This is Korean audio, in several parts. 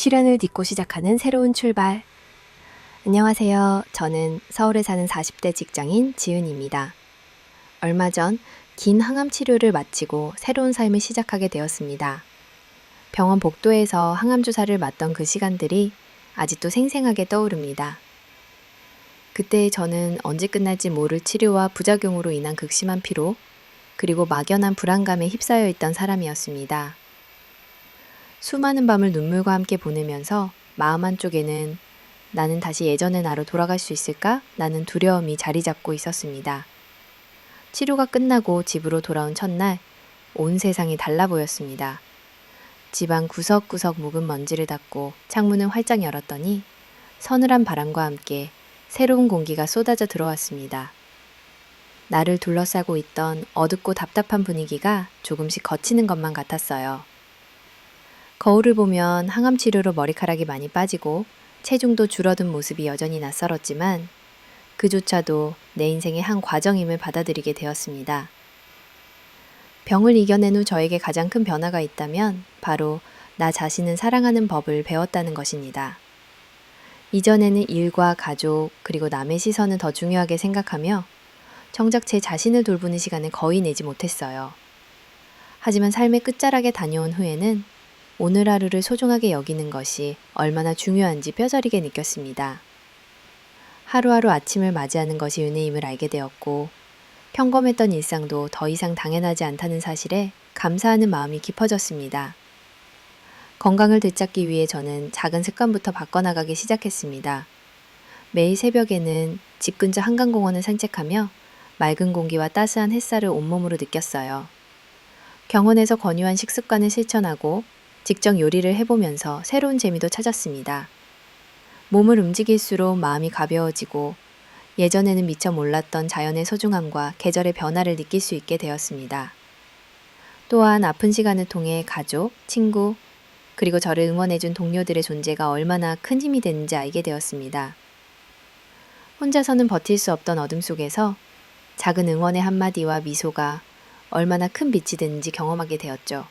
시련을 딛고 시작하는 새로운 출발. 안녕하세요. 저는 서울에 사는 40대 직장인 지은입니다. 얼마 전 긴 항암 치료를 마치고 새로운 삶을 시작하게 되었습니다. 병원 복도에서 항암 주사를 맞던 그 시간들이 아직도 생생하게 떠오릅니다. 그때 저는 언제 끝날지 모를 치료와 부작용으로 인한 극심한 피로, 그리고 막연한 불안감에 휩싸여 있던 사람이었습니다. 수많은 밤을 눈물과 함께 보내면서 마음 한쪽에는 나는 다시 예전의 나로 돌아갈 수 있을까? 라는 두려움이 자리 잡고 있었습니다. 치료가 끝나고 집으로 돌아온 첫날, 온 세상이 달라 보였습니다. 집안 구석구석 묵은 먼지를 닦고 창문을 활짝 열었더니 서늘한 바람과 함께 새로운 공기가 쏟아져 들어왔습니다. 나를 둘러싸고 있던 어둡고 답답한 분위기가 조금씩 걷히는 것만 같았어요. 거울을 보면 항암 치료로 머리카락이 많이 빠지고 체중도 줄어든 모습이 여전히 낯설었지만 그조차도 내 인생의 한 과정임을 받아들이게 되었습니다. 병을 이겨낸 후 저에게 가장 큰 변화가 있다면 바로 나 자신을 사랑하는 법을 배웠다는 것입니다. 이전에는 일과 가족 그리고 남의 시선을 더 중요하게 생각하며 정작 제 자신을 돌보는 시간을 거의 내지 못했어요. 하지만 삶의 끝자락에 다녀온 후에는 오늘 하루를 소중하게 여기는 것이 얼마나 중요한지 뼈저리게 느꼈습니다. 하루하루 아침을 맞이하는 것이 은혜임을 알게 되었고 평범했던 일상도 더 이상 당연하지 않다는 사실에 감사하는 마음이 깊어졌습니다. 건강을 되찾기 위해 저는 작은 습관부터 바꿔나가기 시작했습니다. 매일 새벽에는 집 근처 한강공원을 산책하며 맑은 공기와 따스한 햇살을 온몸으로 느꼈어요. 병원에서 권유한 식습관을 실천하고 직접 요리를 해보면서 새로운 재미도 찾았습니다. 몸을 움직일수록 마음이 가벼워지고 예전에는 미처 몰랐던 자연의 소중함과 계절의 변화를 느낄 수 있게 되었습니다. 또한 아픈 시간을 통해 가족, 친구, 그리고 저를 응원해준 동료들의 존재가 얼마나 큰 힘이 되는지 알게 되었습니다. 혼자서는 버틸 수 없던 어둠 속에서 작은 응원의 한마디와 미소가 얼마나 큰 빛이 되는지 경험하게 되었죠.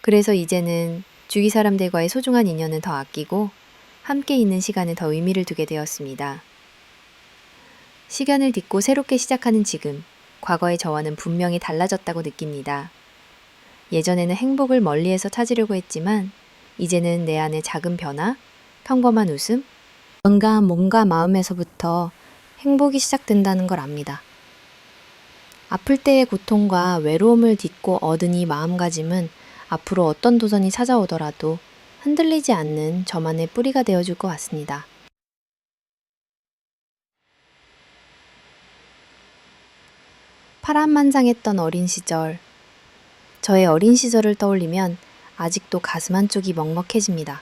그래서 이제는 주위 사람들과의 소중한 인연을 더 아끼고 함께 있는 시간에 더 의미를 두게 되었습니다. 시간을 딛고 새롭게 시작하는 지금, 과거의 저와는 분명히 달라졌다고 느낍니다. 예전에는 행복을 멀리에서 찾으려고 했지만 이제는 내 안의 작은 변화, 평범한 웃음, 건강한 몸과 마음에서부터 행복이 시작된다는 걸 압니다. 아플 때의 고통과 외로움을 딛고 얻은 이 마음가짐은 앞으로 어떤 도전이 찾아오더라도 흔들리지 않는 저만의 뿌리가 되어줄 것 같습니다. 파란만장했던 어린 시절, 저의 어린 시절을 떠올리면 아직도 가슴 한쪽이 먹먹해집니다.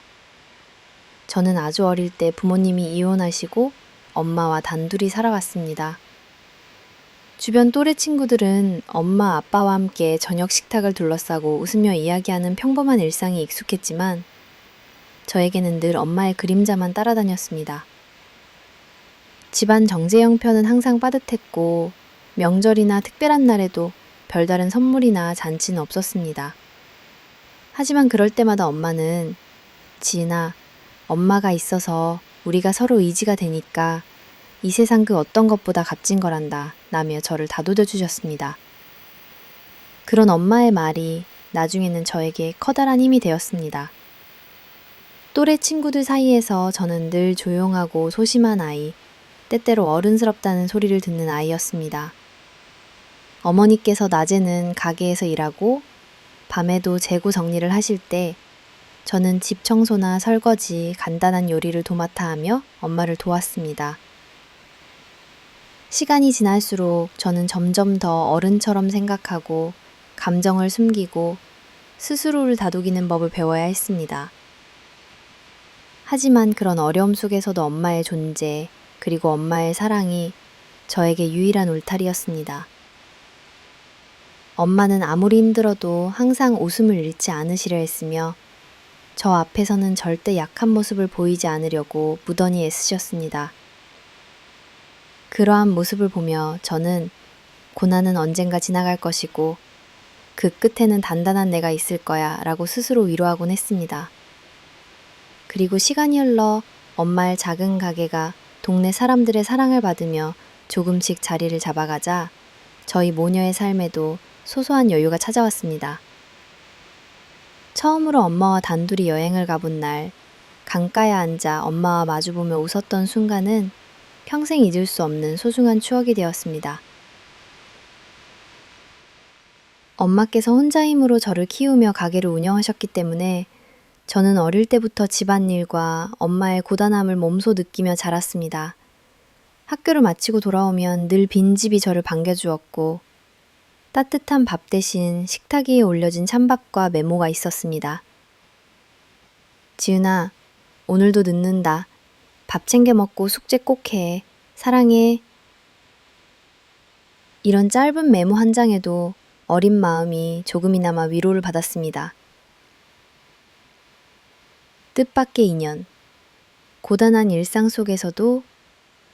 저는 아주 어릴 때 부모님이 이혼하시고 엄마와 단둘이 살아왔습니다. 주변 또래 친구들은 엄마, 아빠와 함께 저녁 식탁을 둘러싸고 웃으며 이야기하는 평범한 일상이 익숙했지만 저에게는 늘 엄마의 그림자만 따라다녔습니다. 집안 정제 형편은 항상 빠듯했고 명절이나 특별한 날에도 별다른 선물이나 잔치는 없었습니다. 하지만 그럴 때마다 엄마는 지은아, 엄마가 있어서 우리가 서로 의지가 되니까 이 세상 그 어떤 것보다 값진 거란다 라며 저를 다독여 주셨습니다. 그런 엄마의 말이 나중에는 저에게 커다란 힘이 되었습니다. 또래 친구들 사이에서 저는 늘 조용하고 소심한 아이, 때때로 어른스럽다는 소리를 듣는 아이였습니다. 어머니께서 낮에는 가게에서 일하고 밤에도 재고 정리를 하실 때 저는 집 청소나 설거지, 간단한 요리를 도맡아 하며 엄마를 도왔습니다. 시간이 지날수록 저는 점점 더 어른처럼 생각하고 감정을 숨기고 스스로를 다독이는 법을 배워야 했습니다. 하지만 그런 어려움 속에서도 엄마의 존재, 그리고 엄마의 사랑이 저에게 유일한 울타리였습니다. 엄마는 아무리 힘들어도 항상 웃음을 잃지 않으시려 했으며 저 앞에서는 절대 약한 모습을 보이지 않으려고 무던히 애쓰셨습니다. 그러한 모습을 보며 저는 고난은 언젠가 지나갈 것이고 그 끝에는 단단한 내가 있을 거야 라고 스스로 위로하곤 했습니다. 그리고 시간이 흘러 엄마의 작은 가게가 동네 사람들의 사랑을 받으며 조금씩 자리를 잡아가자 저희 모녀의 삶에도 소소한 여유가 찾아왔습니다. 처음으로 엄마와 단둘이 여행을 가본 날, 강가에 앉아 엄마와 마주보며 웃었던 순간은 평생 잊을 수 없는 소중한 추억이 되었습니다. 엄마께서 혼자 힘으로 저를 키우며 가게를 운영하셨기 때문에 저는 어릴 때부터 집안일과 엄마의 고단함을 몸소 느끼며 자랐습니다. 학교를 마치고 돌아오면 늘 빈집이 저를 반겨주었고 따뜻한 밥 대신 식탁 위에 올려진 찬밥과 메모가 있었습니다. 지은아, 오늘도 늦는다. 밥 챙겨 먹고 숙제 꼭 해. 사랑해. 이런 짧은 메모 한 장에도 어린 마음이 조금이나마 위로를 받았습니다. 뜻밖의 인연. 고단한 일상 속에서도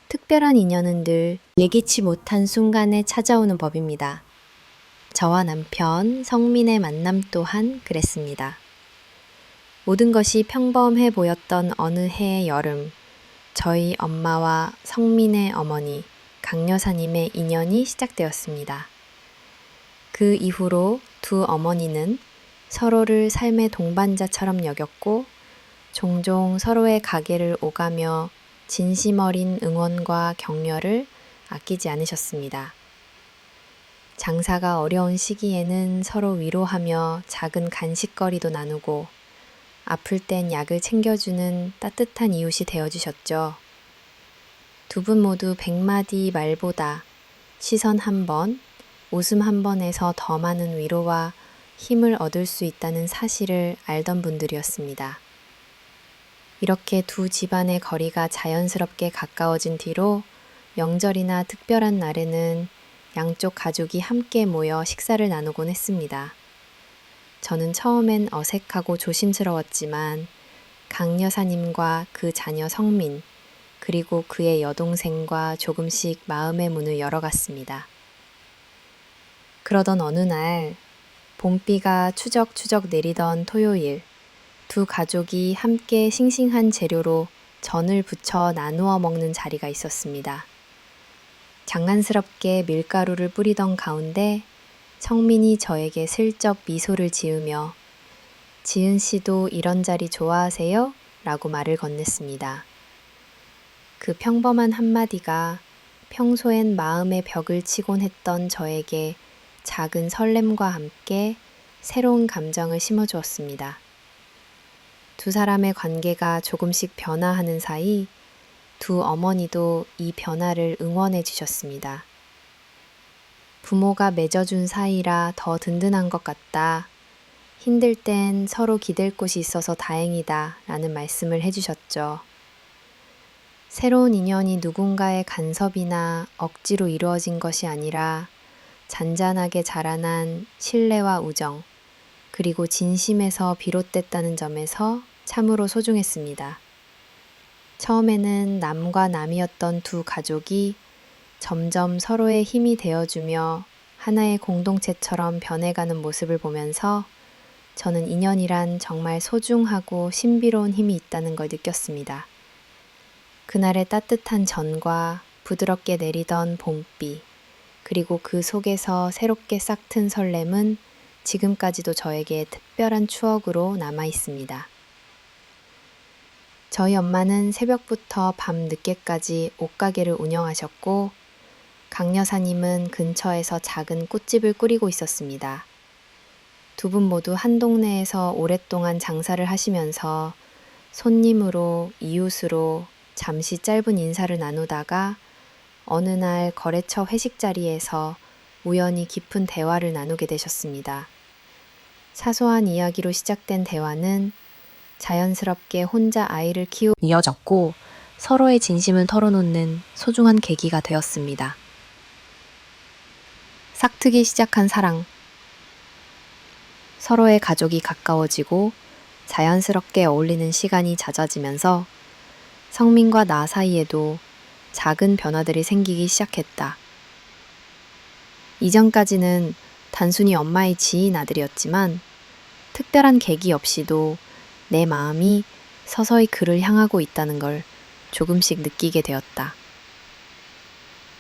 특별한 인연은 늘 예기치 못한 순간에 찾아오는 법입니다. 저와 남편 성민의 만남 또한 그랬습니다. 모든 것이 평범해 보였던 어느 해의 여름, 저희 엄마와 성민의 어머니 강 여사님의 인연이 시작되었습니다. 그 이후로 두 어머니는 서로를 삶의 동반자처럼 여겼고 종종 서로의 가게를 오가며 진심 어린 응원과 격려를 아끼지 않으셨습니다. 장사가 어려운 시기에는 서로 위로하며 작은 간식거리도 나누고 아플 땐 약을 챙겨주는 따뜻한 이웃이 되어주셨죠. 두 분 모두 100마디 말보다 시선 한 번, 웃음 한 번에서 더 많은 위로와 힘을 얻을 수 있다는 사실을 알던 분들이었습니다. 이렇게 두 집안의 거리가 자연스럽게 가까워진 뒤로 명절이나 특별한 날에는 양쪽 가족이 함께 모여 식사를 나누곤 했습니다. 저는 처음엔 어색하고 조심스러웠지만 강 여사님과 그 자녀 성민, 그리고 그의 여동생과 조금씩 마음의 문을 열어갔습니다. 그러던 어느 날, 봄비가 추적추적 내리던 토요일, 두 가족이 함께 싱싱한 재료로 전을 부쳐 나누어 먹는 자리가 있었습니다. 장난스럽게 밀가루를 뿌리던 가운데 성민이 저에게 슬쩍 미소를 지으며 지은 씨도 이런 자리 좋아하세요? 라고 말을 건넸습니다. 그 평범한 한마디가 평소엔 마음의 벽을 치곤 했던 저에게 작은 설렘과 함께 새로운 감정을 심어주었습니다. 두 사람의 관계가 조금씩 변화하는 사이 두 어머니도 이 변화를 응원해 주셨습니다. 부모가 맺어준 사이라 더 든든한 것 같다. 힘들 땐 서로 기댈 곳이 있어서 다행이다. 라는 말씀을 해주셨죠. 새로운 인연이 누군가의 간섭이나 억지로 이루어진 것이 아니라 잔잔하게 자라난 신뢰와 우정, 그리고 진심에서 비롯됐다는 점에서 참으로 소중했습니다. 처음에는 남과 남이었던 두 가족이 점점 서로의 힘이 되어주며 하나의 공동체처럼 변해가는 모습을 보면서 저는 인연이란 정말 소중하고 신비로운 힘이 있다는 걸 느꼈습니다. 그날의 따뜻한 전과 부드럽게 내리던 봄비, 그리고 그 속에서 새롭게 싹튼 설렘은 지금까지도 저에게 특별한 추억으로 남아 있습니다. 저희 엄마는 새벽부터 밤 늦게까지 옷가게를 운영하셨고 강 여사님은 근처에서 작은 꽃집을 꾸리고 있었습니다. 두 분 모두 한 동네에서 오랫동안 장사를 하시면서 손님으로, 이웃으로 잠시 짧은 인사를 나누다가 어느 날 거래처 회식 자리에서 우연히 깊은 대화를 나누게 되셨습니다. 사소한 이야기로 시작된 대화는 자연스럽게 혼자 아이를 키우고 이어졌고 서로의 진심을 털어놓는 소중한 계기가 되었습니다. 싹트기 시작한 사랑. 서로의 가족이 가까워지고 자연스럽게 어울리는 시간이 잦아지면서 성민과 나 사이에도 작은 변화들이 생기기 시작했다. 이전까지는 단순히 엄마의 지인 아들이었지만 특별한 계기 없이도 내 마음이 서서히 그를 향하고 있다는 걸 조금씩 느끼게 되었다.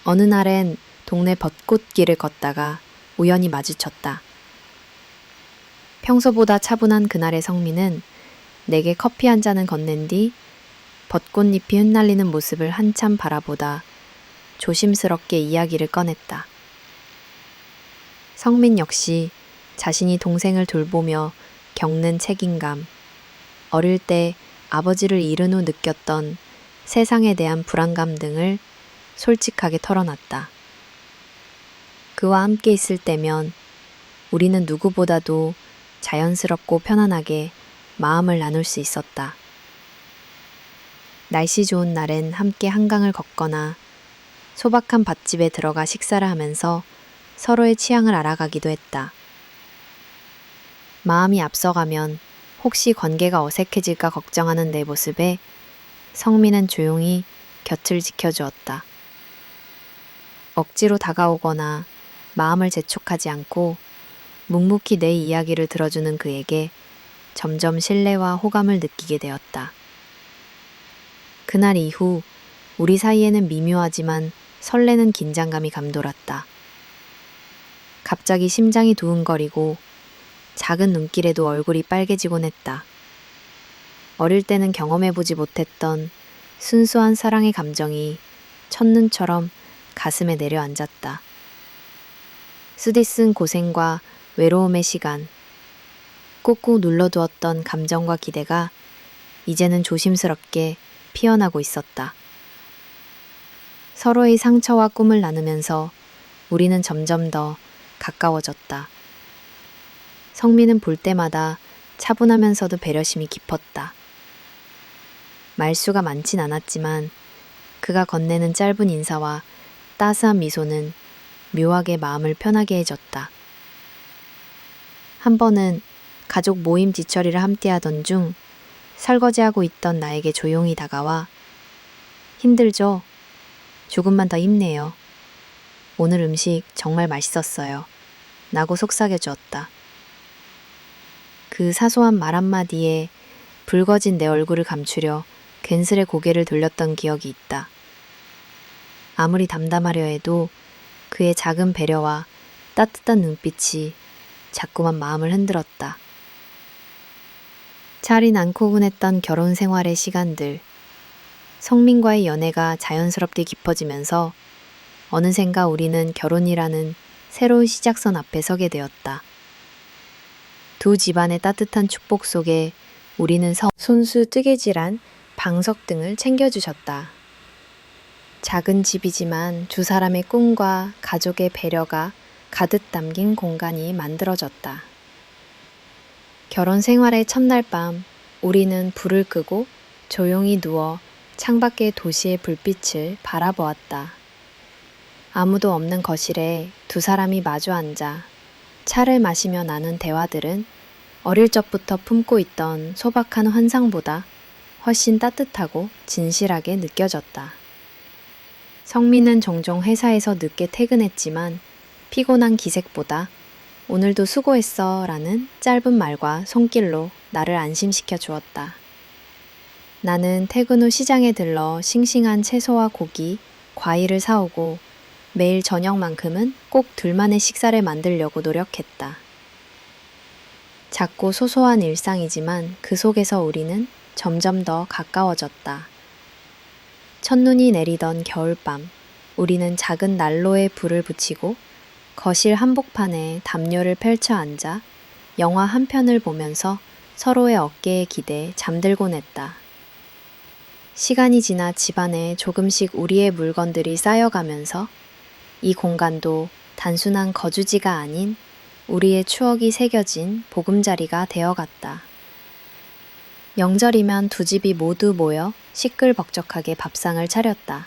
어느 날엔 동네 벚꽃길을 걷다가 우연히 마주쳤다. 평소보다 차분한 그날의 성민은 내게 커피 한 잔을 건넨 뒤 벚꽃잎이 흩날리는 모습을 한참 바라보다 조심스럽게 이야기를 꺼냈다. 성민 역시 자신이 동생을 돌보며 겪는 책임감, 어릴 때 아버지를 잃은 후 느꼈던 세상에 대한 불안감 등을 솔직하게 털어놨다. 그와 함께 있을 때면 우리는 누구보다도 자연스럽고 편안하게 마음을 나눌 수 있었다. 날씨 좋은 날엔 함께 한강을 걷거나 소박한 밭집에 들어가 식사를 하면서 서로의 취향을 알아가기도 했다. 마음이 앞서가면 혹시 관계가 어색해질까 걱정하는 내 모습에 성민은 조용히 곁을 지켜주었다. 억지로 다가오거나 마음을 재촉하지 않고 묵묵히 내 이야기를 들어주는 그에게 점점 신뢰와 호감을 느끼게 되었다. 그날 이후 우리 사이에는 미묘하지만 설레는 긴장감이 감돌았다. 갑자기 심장이 두근거리고 작은 눈길에도 얼굴이 빨개지곤 했다. 어릴 때는 경험해보지 못했던 순수한 사랑의 감정이 첫눈처럼 가슴에 내려앉았다. 쓰디쓴 고생과 외로움의 시간, 꾹꾹 눌러두었던 감정과 기대가 이제는 조심스럽게 피어나고 있었다. 서로의 상처와 꿈을 나누면서 우리는 점점 더 가까워졌다. 성민은 볼 때마다 차분하면서도 배려심이 깊었다. 말수가 많진 않았지만 그가 건네는 짧은 인사와 따스한 미소는 묘하게 마음을 편하게 해줬다. 한 번은 가족 모임 뒤처리를 함께하던 중 설거지하고 있던 나에게 조용히 다가와 힘들죠? 조금만 더 힘내요. 오늘 음식 정말 맛있었어요. 라고 속삭여 주었다. 그 사소한 말 한마디에 붉어진 내 얼굴을 감추려 괜스레 고개를 돌렸던 기억이 있다. 아무리 담담하려 해도 그의 작은 배려와 따뜻한 눈빛이 자꾸만 마음을 흔들었다. 차린 않고군 했던 결혼 생활의 시간들, 성민과의 연애가 자연스럽게 깊어지면서 어느샌가 우리는 결혼이라는 새로운 시작선 앞에 서게 되었다. 두 집안의 따뜻한 축복 속에 우리는 손수 뜨개질한 방석 등을 챙겨주셨다. 작은 집이지만 두 사람의 꿈과 가족의 배려가 가득 담긴 공간이 만들어졌다. 결혼 생활의 첫날 밤, 우리는 불을 끄고 조용히 누워 창밖의 도시의 불빛을 바라보았다. 아무도 없는 거실에 두 사람이 마주 앉아 차를 마시며 나눈 대화들은 어릴 적부터 품고 있던 소박한 환상보다 훨씬 따뜻하고 진실하게 느껴졌다. 성민은 종종 회사에서 늦게 퇴근했지만 피곤한 기색보다 오늘도 수고했어 라는 짧은 말과 손길로 나를 안심시켜 주었다. 나는 퇴근 후 시장에 들러 싱싱한 채소와 고기, 과일을 사오고 매일 저녁만큼은 꼭 둘만의 식사를 만들려고 노력했다. 작고 소소한 일상이지만 그 속에서 우리는 점점 더 가까워졌다. 첫눈이 내리던 겨울밤, 우리는 작은 난로에 불을 붙이고 거실 한복판에 담요를 펼쳐 앉아 영화 한 편을 보면서 서로의 어깨에 기대 잠들곤 했다. 시간이 지나 집안에 조금씩 우리의 물건들이 쌓여가면서 이 공간도 단순한 거주지가 아닌 우리의 추억이 새겨진 보금자리가 되어갔다. 명절이면 두 집이 모두 모여 시끌벅적하게 밥상을 차렸다.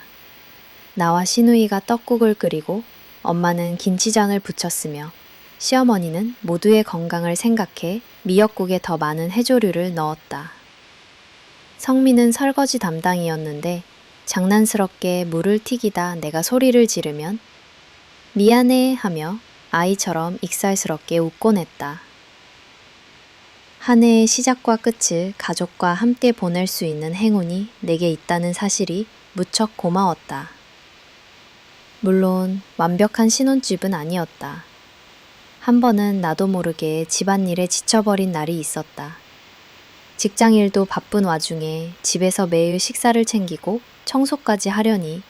나와 시누이가 떡국을 끓이고 엄마는 김치전을 부쳤으며 시어머니는 모두의 건강을 생각해 미역국에 더 많은 해조류를 넣었다. 성민은 설거지 담당이었는데 장난스럽게 물을 튀기다 내가 소리를 지르면 미안해 하며 아이처럼 익살스럽게 웃곤 했다. 한 해의 시작과 끝을 가족과 함께 보낼 수 있는 행운이 내게 있다는 사실이 무척 고마웠다. 물론 완벽한 신혼집은 아니었다. 한 번은 나도 모르게 집안일에 지쳐버린 날이 있었다. 직장 일도 바쁜 와중에 집에서 매일 식사를 챙기고 청소까지 하려니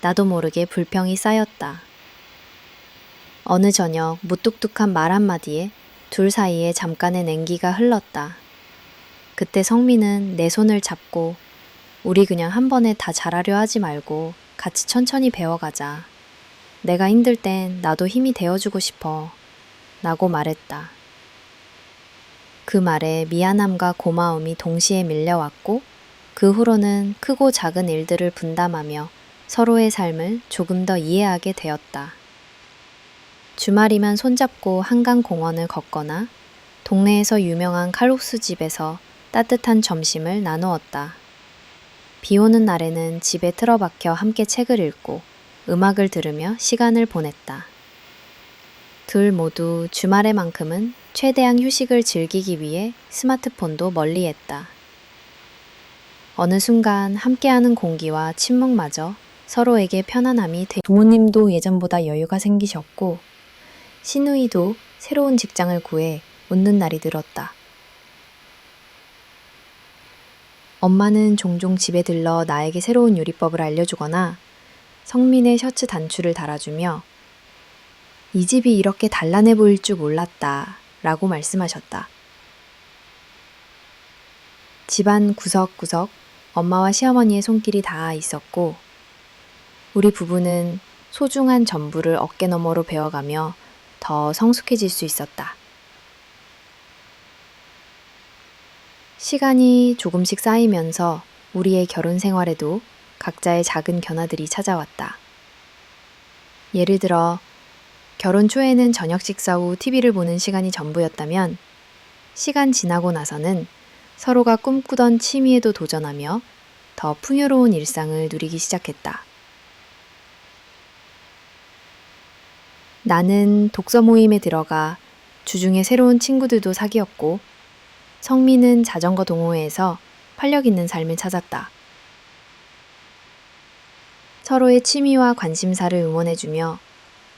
나도 모르게 불평이 쌓였다. 어느 저녁 무뚝뚝한 말 한마디에 둘 사이에 잠깐의 냉기가 흘렀다. 그때 성민은 내 손을 잡고 우리 그냥 한 번에 다 잘하려 하지 말고 같이 천천히 배워가자. 내가 힘들 땐 나도 힘이 되어주고 싶어. 라고 말했다. 그 말에 미안함과 고마움이 동시에 밀려왔고 그 후로는 크고 작은 일들을 분담하며 서로의 삶을 조금 더 이해하게 되었다. 주말이면 손잡고 한강 공원을 걷거나 동네에서 유명한 칼국수 집에서 따뜻한 점심을 나누었다. 비 오는 날에는 집에 틀어박혀 함께 책을 읽고 음악을 들으며 시간을 보냈다. 둘 모두 주말에만큼은 최대한 휴식을 즐기기 위해 스마트폰도 멀리했다. 어느 순간 함께하는 공기와 침묵마저 서로에게 편안함이 부모님도 예전보다 여유가 생기셨고 시누이도 새로운 직장을 구해 웃는 날이 늘었다. 엄마는 종종 집에 들러 나에게 새로운 요리법을 알려주거나 성민의 셔츠 단추를 달아주며 이 집이 이렇게 단란해 보일 줄 몰랐다 라고 말씀하셨다. 집안 구석구석 엄마와 시어머니의 손길이 닿아 있었고 우리 부부는 소중한 전부를 어깨너머로 배워가며 더 성숙해질 수 있었다. 시간이 조금씩 쌓이면서 우리의 결혼 생활에도 각자의 작은 변화들이 찾아왔다. 예를 들어 결혼 초에는 저녁 식사 후 TV를 보는 시간이 전부였다면 시간 지나고 나서는 서로가 꿈꾸던 취미에도 도전하며 더 풍요로운 일상을 누리기 시작했다. 나는 독서 모임에 들어가 주중에 새로운 친구들도 사귀었고 성민은 자전거 동호회에서 활력 있는 삶을 찾았다. 서로의 취미와 관심사를 응원해주며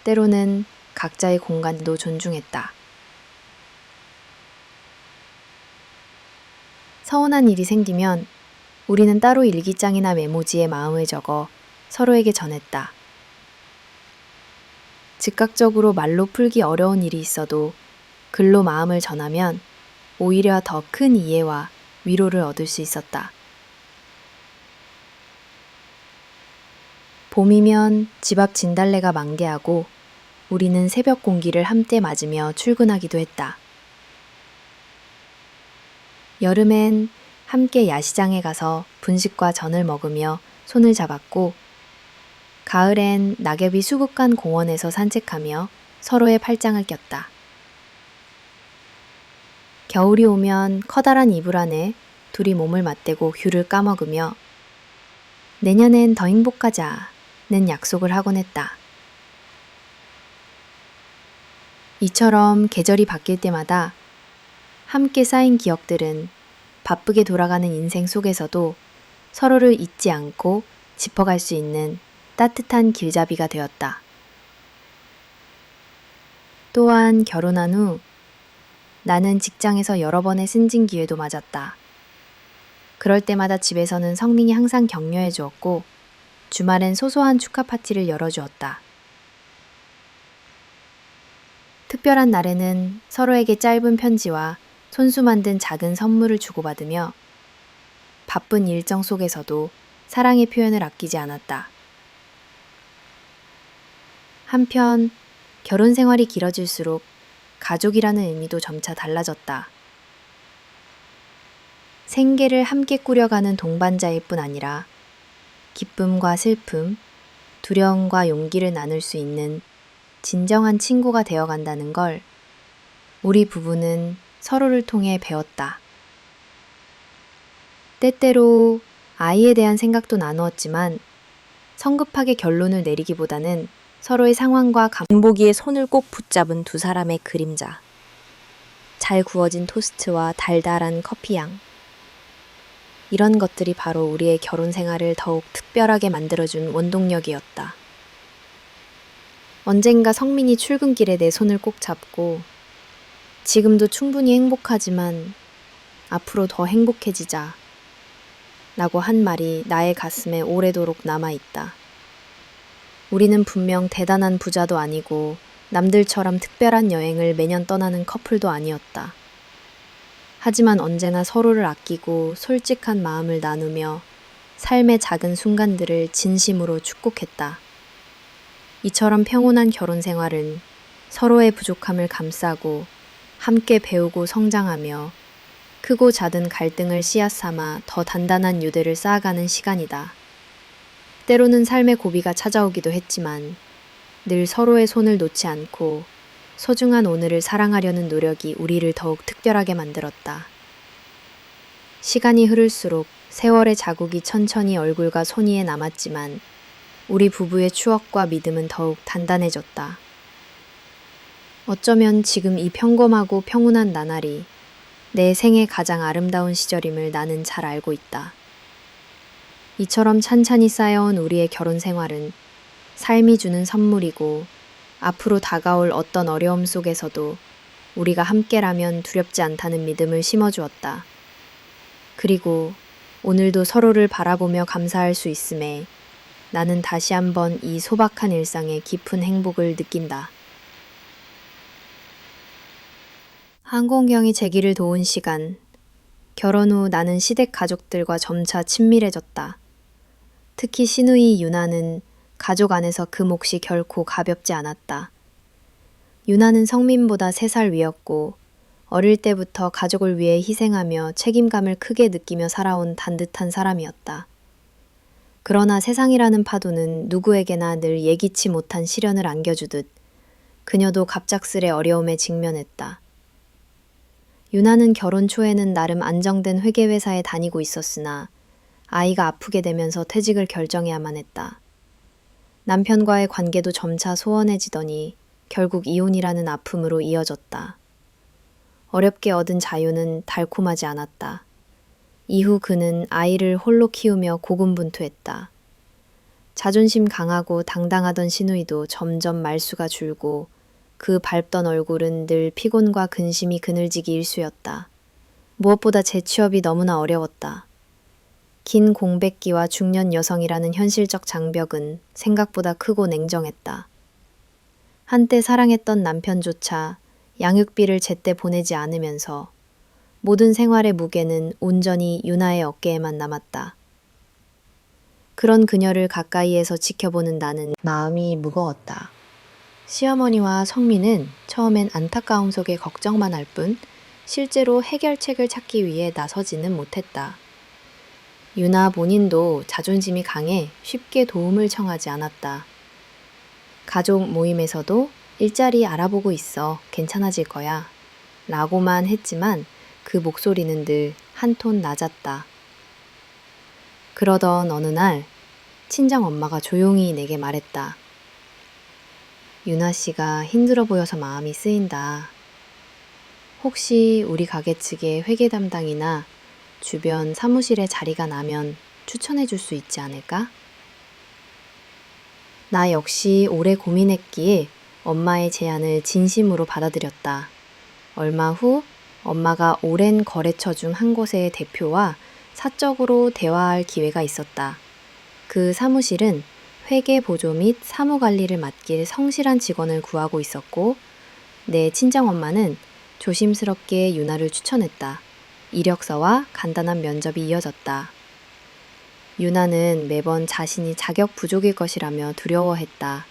때로는 각자의 공간도 존중했다. 서운한 일이 생기면 우리는 따로 일기장이나 메모지에 마음을 적어 서로에게 전했다. 즉각적으로 말로 풀기 어려운 일이 있어도 글로 마음을 전하면 오히려 더 큰 이해와 위로를 얻을 수 있었다. 봄이면 집 앞 진달래가 만개하고 우리는 새벽 공기를 함께 맞으며 출근하기도 했다. 여름엔 함께 야시장에 가서 분식과 전을 먹으며 손을 잡았고 가을엔 낙엽이 수북한 공원에서 산책하며 서로의 팔짱을 꼈다. 겨울이 오면 커다란 이불 안에 둘이 몸을 맞대고 귤을 까먹으며 내년엔 더 행복하자는 약속을 하곤 했다. 이처럼 계절이 바뀔 때마다 함께 쌓인 기억들은 바쁘게 돌아가는 인생 속에서도 서로를 잊지 않고 짚어갈 수 있는 따뜻한 길잡이가 되었다. 또한 결혼한 후 나는 직장에서 여러 번의 승진 기회도 맞았다. 그럴 때마다 집에서는 성민이 항상 격려해 주었고 주말엔 소소한 축하 파티를 열어주었다. 특별한 날에는 서로에게 짧은 편지와 손수 만든 작은 선물을 주고받으며 바쁜 일정 속에서도 사랑의 표현을 아끼지 않았다. 한편 결혼 생활이 길어질수록 가족이라는 의미도 점차 달라졌다. 생계를 함께 꾸려가는 동반자일 뿐 아니라 기쁨과 슬픔, 두려움과 용기를 나눌 수 있는 진정한 친구가 되어간다는 걸 우리 부부는 서로를 통해 배웠다. 때때로 아이에 대한 생각도 나누었지만 성급하게 결론을 내리기보다는 서로의 상황과 장보기에 손을 꼭 붙잡은 두 사람의 그림자. 잘 구워진 토스트와 달달한 커피향. 이런 것들이 바로 우리의 결혼 생활을 더욱 특별하게 만들어준 원동력이었다. 언젠가 성민이 출근길에 내 손을 꼭 잡고 지금도 충분히 행복하지만 앞으로 더 행복해지자 라고 한 말이 나의 가슴에 오래도록 남아있다. 우리는 분명 대단한 부자도 아니고 남들처럼 특별한 여행을 매년 떠나는 커플도 아니었다. 하지만 언제나 서로를 아끼고 솔직한 마음을 나누며 삶의 작은 순간들을 진심으로 축복했다. 이처럼 평온한 결혼 생활은 서로의 부족함을 감싸고 함께 배우고 성장하며 크고 작은 갈등을 씨앗 삼아 더 단단한 유대를 쌓아가는 시간이다. 때로는 삶의 고비가 찾아오기도 했지만 늘 서로의 손을 놓지 않고 소중한 오늘을 사랑하려는 노력이 우리를 더욱 특별하게 만들었다. 시간이 흐를수록 세월의 자국이 천천히 얼굴과 손 위에 남았지만 우리 부부의 추억과 믿음은 더욱 단단해졌다. 어쩌면 지금 이 평범하고 평온한 나날이 내 생의 가장 아름다운 시절임을 나는 잘 알고 있다. 이처럼 찬찬히 쌓여온 우리의 결혼 생활은 삶이 주는 선물이고 앞으로 다가올 어떤 어려움 속에서도 우리가 함께라면 두렵지 않다는 믿음을 심어주었다. 그리고 오늘도 서로를 바라보며 감사할 수 있음에 나는 다시 한번 이 소박한 일상의 깊은 행복을 느낀다. 항공경이 제기를 도운 시간. 결혼 후 나는 시댁 가족들과 점차 친밀해졌다. 특히 시누이 유나는 가족 안에서 그 몫이 결코 가볍지 않았다. 유나는 성민보다 3살 위였고 어릴 때부터 가족을 위해 희생하며 책임감을 크게 느끼며 살아온 단듯한 사람이었다. 그러나 세상이라는 파도는 누구에게나 늘 예기치 못한 시련을 안겨주듯 그녀도 갑작스레 어려움에 직면했다. 유나는 결혼 초에는 나름 안정된 회계회사에 다니고 있었으나 아이가 아프게 되면서 퇴직을 결정해야만 했다. 남편과의 관계도 점차 소원해지더니 결국 이혼이라는 아픔으로 이어졌다. 어렵게 얻은 자유는 달콤하지 않았다. 이후 그는 아이를 홀로 키우며 고군분투했다. 자존심 강하고 당당하던 시누이도 점점 말수가 줄고 그 밝던 얼굴은 늘 피곤과 근심이 그늘지기 일쑤였다. 무엇보다 재취업이 너무나 어려웠다. 긴 공백기와 중년 여성이라는 현실적 장벽은 생각보다 크고 냉정했다. 한때 사랑했던 남편조차 양육비를 제때 보내지 않으면서 모든 생활의 무게는 온전히 유나의 어깨에만 남았다. 그런 그녀를 가까이에서 지켜보는 나는 마음이 무거웠다. 시어머니와 성민은 처음엔 안타까움 속에 걱정만 할 뿐 실제로 해결책을 찾기 위해 나서지는 못했다. 유나 본인도 자존심이 강해 쉽게 도움을 청하지 않았다. 가족 모임에서도 일자리 알아보고 있어 괜찮아질 거야 라고만 했지만 그 목소리는 늘 한 톤 낮았다. 그러던 어느 날 친정 엄마가 조용히 내게 말했다. 유나 씨가 힘들어 보여서 마음이 쓰인다. 혹시 우리 가게 측에 회계 담당이나 주변 사무실에 자리가 나면 추천해 줄 수 있지 않을까? 나 역시 오래 고민했기에 엄마의 제안을 진심으로 받아들였다. 얼마 후 엄마가 오랜 거래처 중 한 곳의 대표와 사적으로 대화할 기회가 있었다. 그 사무실은 회계 보조 및 사무 관리를 맡길 성실한 직원을 구하고 있었고 내 친정엄마는 조심스럽게 유나를 추천했다. 이력서와 간단한 면접이 이어졌다. 유나는 매번 자신이 자격 부족일 것이라며 두려워했다.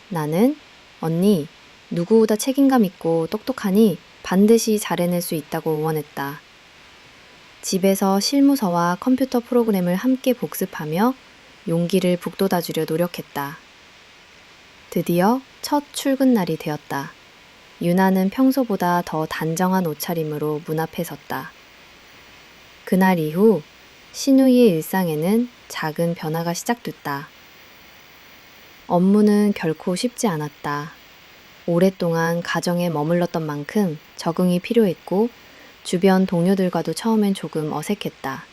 나는 언니, 누구보다 책임감 있고 똑똑하니 반드시 잘해낼 수 있다고 응원했다. 집에서 실무서와 컴퓨터 프로그램을 함께 복습하며 용기를 북돋아주려 노력했다. 드디어 첫 출근 날이 되었다. 유나는 평소보다 더 단정한 옷차림으로 문 앞에 섰다. 그날 이후 시누이의 일상에는 작은 변화가 시작됐다. 업무는 결코 쉽지 않았다. 오랫동안 가정에 머물렀던 만큼 적응이 필요했고 주변 동료들과도 처음엔 조금 어색했다.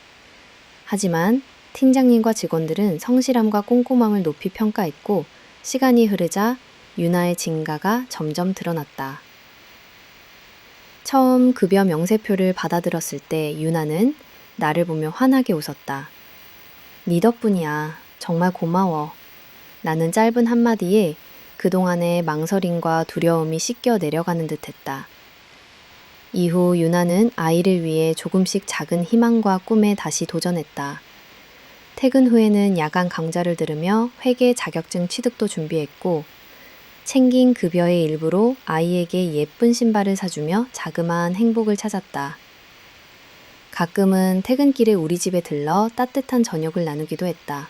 하지만 팀장님과 직원들은 성실함과 꼼꼼함을 높이 평가했고 시간이 흐르자 유나의 진가가 점점 드러났다. 처음 급여 명세표를 받아들었을 때 유나는 나를 보며 환하게 웃었다. 네 덕분이야. 정말 고마워. 나는 짧은 한마디에 그동안의 망설임과 두려움이 씻겨 내려가는 듯했다. 이후 유나는 아이를 위해 조금씩 작은 희망과 꿈에 다시 도전했다. 퇴근 후에는 야간 강좌를 들으며 회계 자격증 취득도 준비했고 챙긴 급여의 일부로 아이에게 예쁜 신발을 사주며 자그마한 행복을 찾았다. 가끔은 퇴근길에 우리 집에 들러 따뜻한 저녁을 나누기도 했다.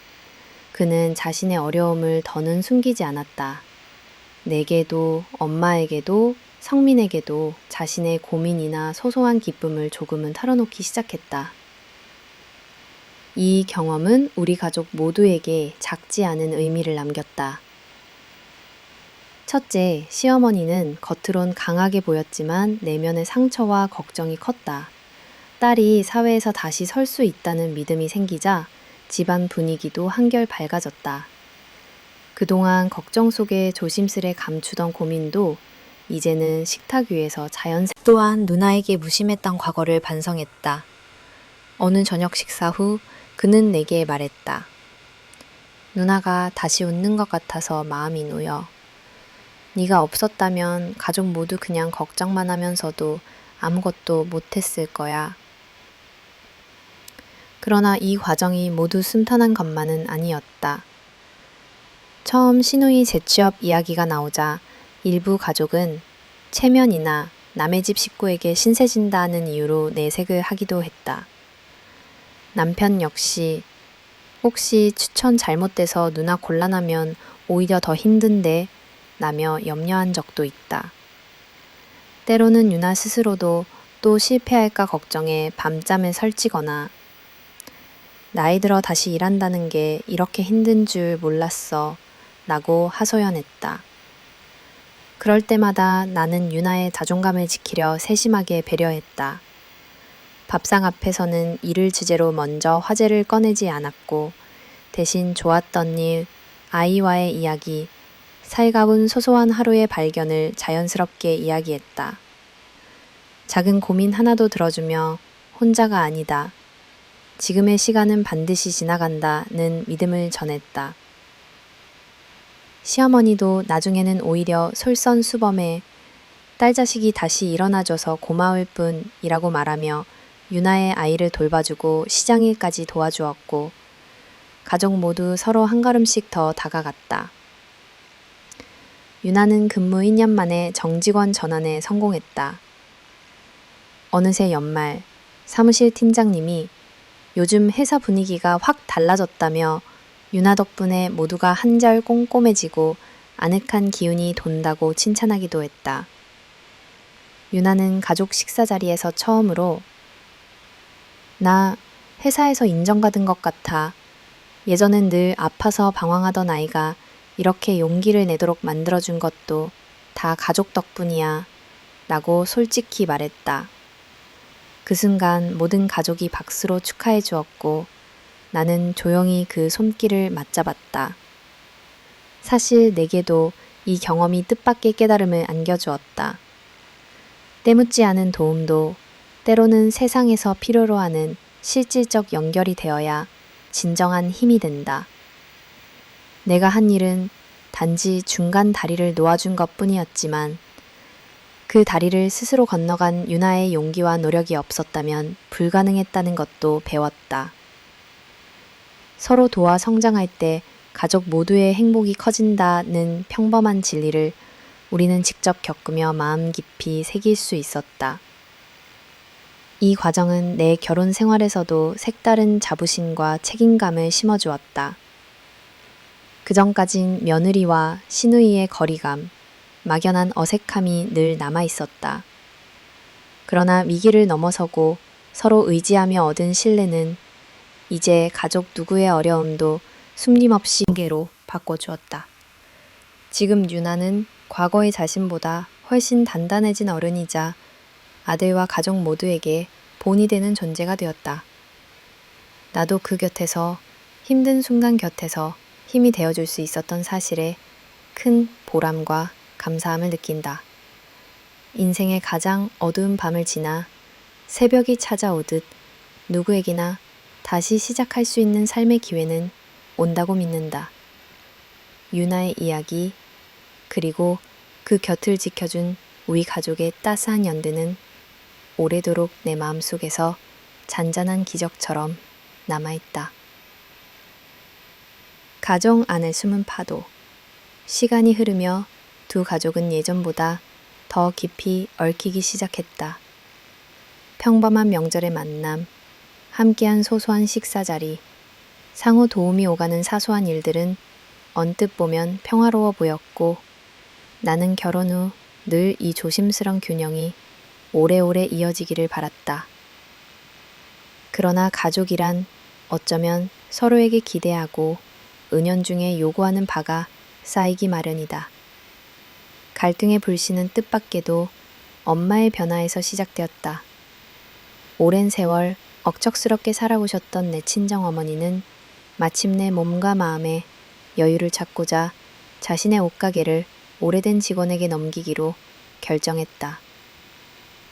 그는 자신의 어려움을 더는 숨기지 않았다. 내게도 엄마에게도 성민에게도 자신의 고민이나 소소한 기쁨을 조금은 털어놓기 시작했다. 이 경험은 우리 가족 모두에게 작지 않은 의미를 남겼다. 첫째, 시어머니는 겉으론 강하게 보였지만 내면의 상처와 걱정이 컸다. 딸이 사회에서 다시 설 수 있다는 믿음이 생기자 집안 분위기도 한결 밝아졌다. 그동안 걱정 속에 조심스레 감추던 고민도 이제는 식탁 위에서 자연스레 또한 누나에게 무심했던 과거를 반성했다. 어느 저녁 식사 후 그는 내게 말했다. 누나가 다시 웃는 것 같아서 마음이 놓여. 네가 없었다면 가족 모두 그냥 걱정만 하면서도 아무것도 못했을 거야. 그러나 이 과정이 모두 순탄한 것만은 아니었다. 처음 시누이 재취업 이야기가 나오자 일부 가족은 체면이나 남의 집 식구에게 신세진다는 이유로 내색을 하기도 했다. 남편 역시 혹시 추천 잘못돼서 누나 곤란하면 오히려 더 힘든데 라며 염려한 적도 있다. 때로는 유나 스스로도 또 실패할까 걱정해 밤잠을 설치거나 나이 들어 다시 일한다는 게 이렇게 힘든 줄 몰랐어 라고 하소연했다. 그럴 때마다 나는 유나의 자존감을 지키려 세심하게 배려했다. 밥상 앞에서는 일을 주제로 먼저 화제를 꺼내지 않았고 대신 좋았던 일, 아이와의 이야기, 살가운 소소한 하루의 발견을 자연스럽게 이야기했다. 작은 고민 하나도 들어주며 혼자가 아니다. 지금의 시간은 반드시 지나간다는 믿음을 전했다. 시어머니도 나중에는 오히려 솔선수범해 딸 자식이 다시 일어나줘서 고마울 뿐이라고 말하며 유나의 아이를 돌봐주고 시장일까지 도와주었고 가족 모두 서로 한 걸음씩 더 다가갔다. 유나는 근무 2년 만에 정직원 전환에 성공했다. 어느새 연말 사무실 팀장님이 요즘 회사 분위기가 확 달라졌다며 유나 덕분에 모두가 한결 꼼꼼해지고 아늑한 기운이 돈다고 칭찬하기도 했다. 유나는 가족 식사 자리에서 처음으로 나 회사에서 인정받은 것 같아. 예전엔 늘 아파서 방황하던 아이가 이렇게 용기를 내도록 만들어준 것도 다 가족 덕분이야 라고 솔직히 말했다. 그 순간 모든 가족이 박수로 축하해 주었고 나는 조용히 그 손길을 맞잡았다. 사실 내게도 이 경험이 뜻밖의 깨달음을 안겨주었다. 때묻지 않은 도움도 때로는 세상에서 필요로 하는 실질적 연결이 되어야 진정한 힘이 된다. 내가 한 일은 단지 중간 다리를 놓아준 것뿐이었지만 그 다리를 스스로 건너간 유나의 용기와 노력이 없었다면 불가능했다는 것도 배웠다. 서로 도와 성장할 때 가족 모두의 행복이 커진다는 평범한 진리를 우리는 직접 겪으며 마음 깊이 새길 수 있었다. 이 과정은 내 결혼 생활에서도 색다른 자부심과 책임감을 심어주었다. 그전까진 며느리와 시누이의 거리감, 막연한 어색함이 늘 남아있었다. 그러나 위기를 넘어서고 서로 의지하며 얻은 신뢰는 이제 가족 누구의 어려움도 숨김없이 관계로 바꿔주었다. 지금 유나는 과거의 자신보다 훨씬 단단해진 어른이자 아들과 가족 모두에게 본이 되는 존재가 되었다. 나도 그 곁에서, 힘든 순간 곁에서 힘이 되어줄 수 있었던 사실에 큰 보람과 감사함을 느낀다. 인생의 가장 어두운 밤을 지나 새벽이 찾아오듯 누구에게나 다시 시작할 수 있는 삶의 기회는 온다고 믿는다. 유나의 이야기, 그리고 그 곁을 지켜준 우리 가족의 따스한 연대는 오래도록 내 마음속에서 잔잔한 기적처럼 남아있다. 가정 안의 숨은 파도. 시간이 흐르며 두 가족은 예전보다 더 깊이 얽히기 시작했다. 평범한 명절의 만남, 함께한 소소한 식사 자리, 상호 도움이 오가는 사소한 일들은 언뜻 보면 평화로워 보였고, 나는 결혼 후 늘 이 조심스런 균형이 오래오래 이어지기를 바랐다. 그러나 가족이란 어쩌면 서로에게 기대하고 은연중에 요구하는 바가 쌓이기 마련이다. 갈등의 불씨는 뜻밖에도 엄마의 변화에서 시작되었다. 오랜 세월 억척스럽게 살아오셨던 내 친정어머니는 마침내 몸과 마음에 여유를 찾고자 자신의 옷가게를 오래된 직원에게 넘기기로 결정했다.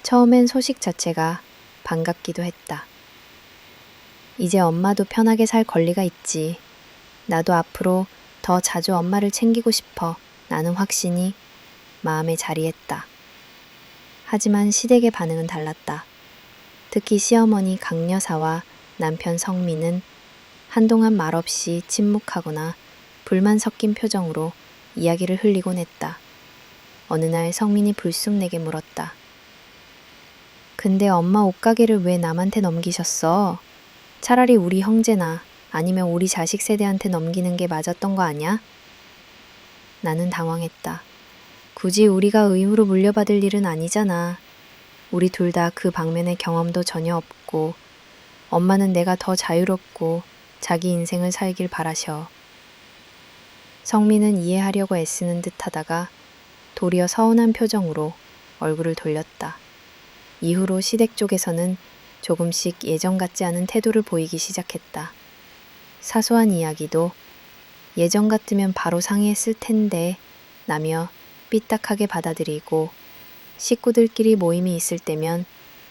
처음엔 소식 자체가 반갑기도 했다. 이제 엄마도 편하게 살 권리가 있지. 나도 앞으로 더 자주 엄마를 챙기고 싶어. 나는 확신이 마음에 자리했다. 하지만 시댁의 반응은 달랐다. 특히 시어머니 강여사와 남편 성민은 한동안 말없이 침묵하거나 불만 섞인 표정으로 이야기를 흘리곤 했다. 어느 날 성민이 불쑥 내게 물었다. 근데 엄마 옷가게를 왜 남한테 넘기셨어? 차라리 우리 형제나 아니면 우리 자식 세대한테 넘기는 게 맞았던 거 아니야? 나는 당황했다. 굳이 우리가 의무로 물려받을 일은 아니잖아. 우리 둘 다 그 방면의 경험도 전혀 없고, 엄마는 내가 더 자유롭고 자기 인생을 살길 바라셔. 성민은 이해하려고 애쓰는 듯 하다가 도리어 서운한 표정으로 얼굴을 돌렸다. 이후로 시댁 쪽에서는 조금씩 예전 같지 않은 태도를 보이기 시작했다. 사소한 이야기도 예전 같으면 바로 상의했을 텐데 라며 삐딱하게 받아들이고, 식구들끼리 모임이 있을 때면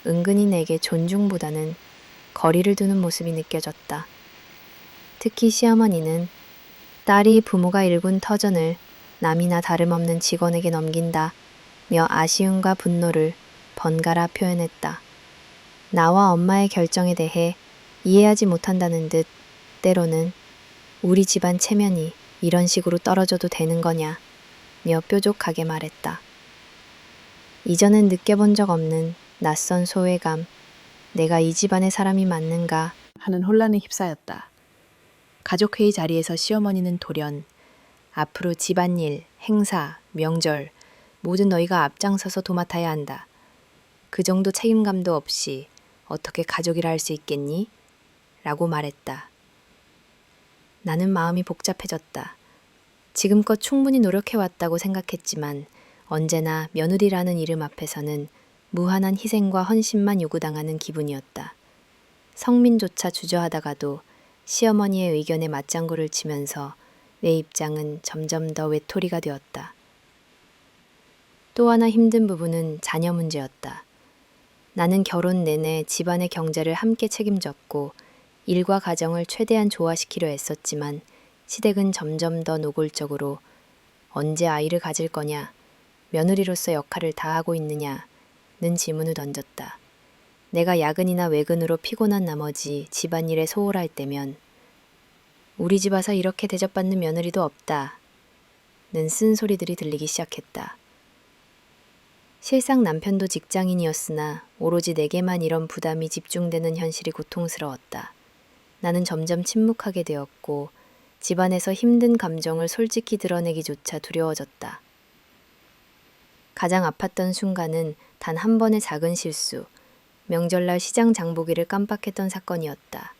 은근히 내게 존중보다는 거리를 두는 모습이 느껴졌다. 특히 시어머니는 딸이 부모가 일군 터전을 남이나 다름없는 직원에게 넘긴다며 아쉬움과 분노를 번갈아 표현했다. 나와 엄마의 결정에 대해 이해하지 못한다는 듯 때로는 우리 집안 체면이 이런 식으로 떨어져도 되는 거냐며 뾰족하게 말했다. 이전엔 느껴본 적 없는 낯선 소외감, 내가 이 집안의 사람이 맞는가 하는 혼란에 휩싸였다. 가족회의 자리에서 시어머니는 돌연 앞으로 집안일, 행사, 명절 모든 너희가 앞장서서 도맡아야 한다. 그 정도 책임감도 없이 어떻게 가족이라 할 수 있겠니? 라고 말했다. 나는 마음이 복잡해졌다. 지금껏 충분히 노력해왔다고 생각했지만 언제나 며느리라는 이름 앞에서는 무한한 희생과 헌신만 요구당하는 기분이었다. 성민조차 주저하다가도 시어머니의 의견에 맞장구를 치면서 내 입장은 점점 더 외톨이가 되었다. 또 하나 힘든 부분은 자녀 문제였다. 나는 결혼 내내 집안의 경제를 함께 책임졌고 일과 가정을 최대한 조화시키려 애썼지만 시댁은 점점 더 노골적으로 언제 아이를 가질 거냐, 며느리로서 역할을 다하고 있느냐는 질문을 던졌다. 내가 야근이나 외근으로 피곤한 나머지 집안일에 소홀할 때면 우리 집 와서 이렇게 대접받는 며느리도 없다 는 쓴소리들이 들리기 시작했다. 실상 남편도 직장인이었으나 오로지 내게만 이런 부담이 집중되는 현실이 고통스러웠다. 나는 점점 침묵하게 되었고 집안에서 힘든 감정을 솔직히 드러내기조차 두려워졌다. 가장 아팠던 순간은 단 한 번의 작은 실수, 명절날 시장 장보기를 깜빡했던 사건이었다.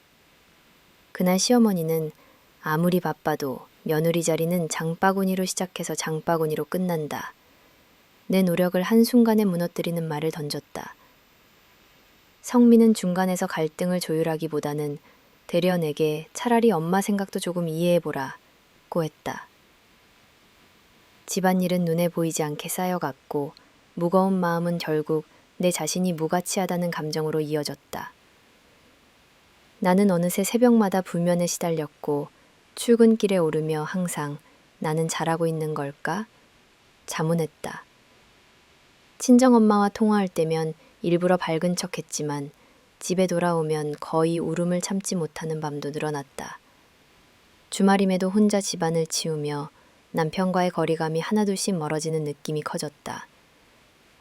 그날 시어머니는 아무리 바빠도 며느리 자리는 장바구니로 시작해서 장바구니로 끝난다 내 노력을 한순간에 무너뜨리는 말을 던졌다. 성민은 중간에서 갈등을 조율하기보다는 되려 내게 차라리 엄마 생각도 조금 이해해보라고 했다. 집안일은 눈에 보이지 않게 쌓여갔고 무거운 마음은 결국 내 자신이 무가치하다는 감정으로 이어졌다. 나는 어느새 새벽마다 불면에 시달렸고 출근길에 오르며 항상 나는 잘하고 있는 걸까? 자문했다. 친정엄마와 통화할 때면 일부러 밝은 척했지만 집에 돌아오면 거의 울음을 참지 못하는 밤도 늘어났다. 주말임에도 혼자 집안을 치우며 남편과의 거리감이 하나둘씩 멀어지는 느낌이 커졌다.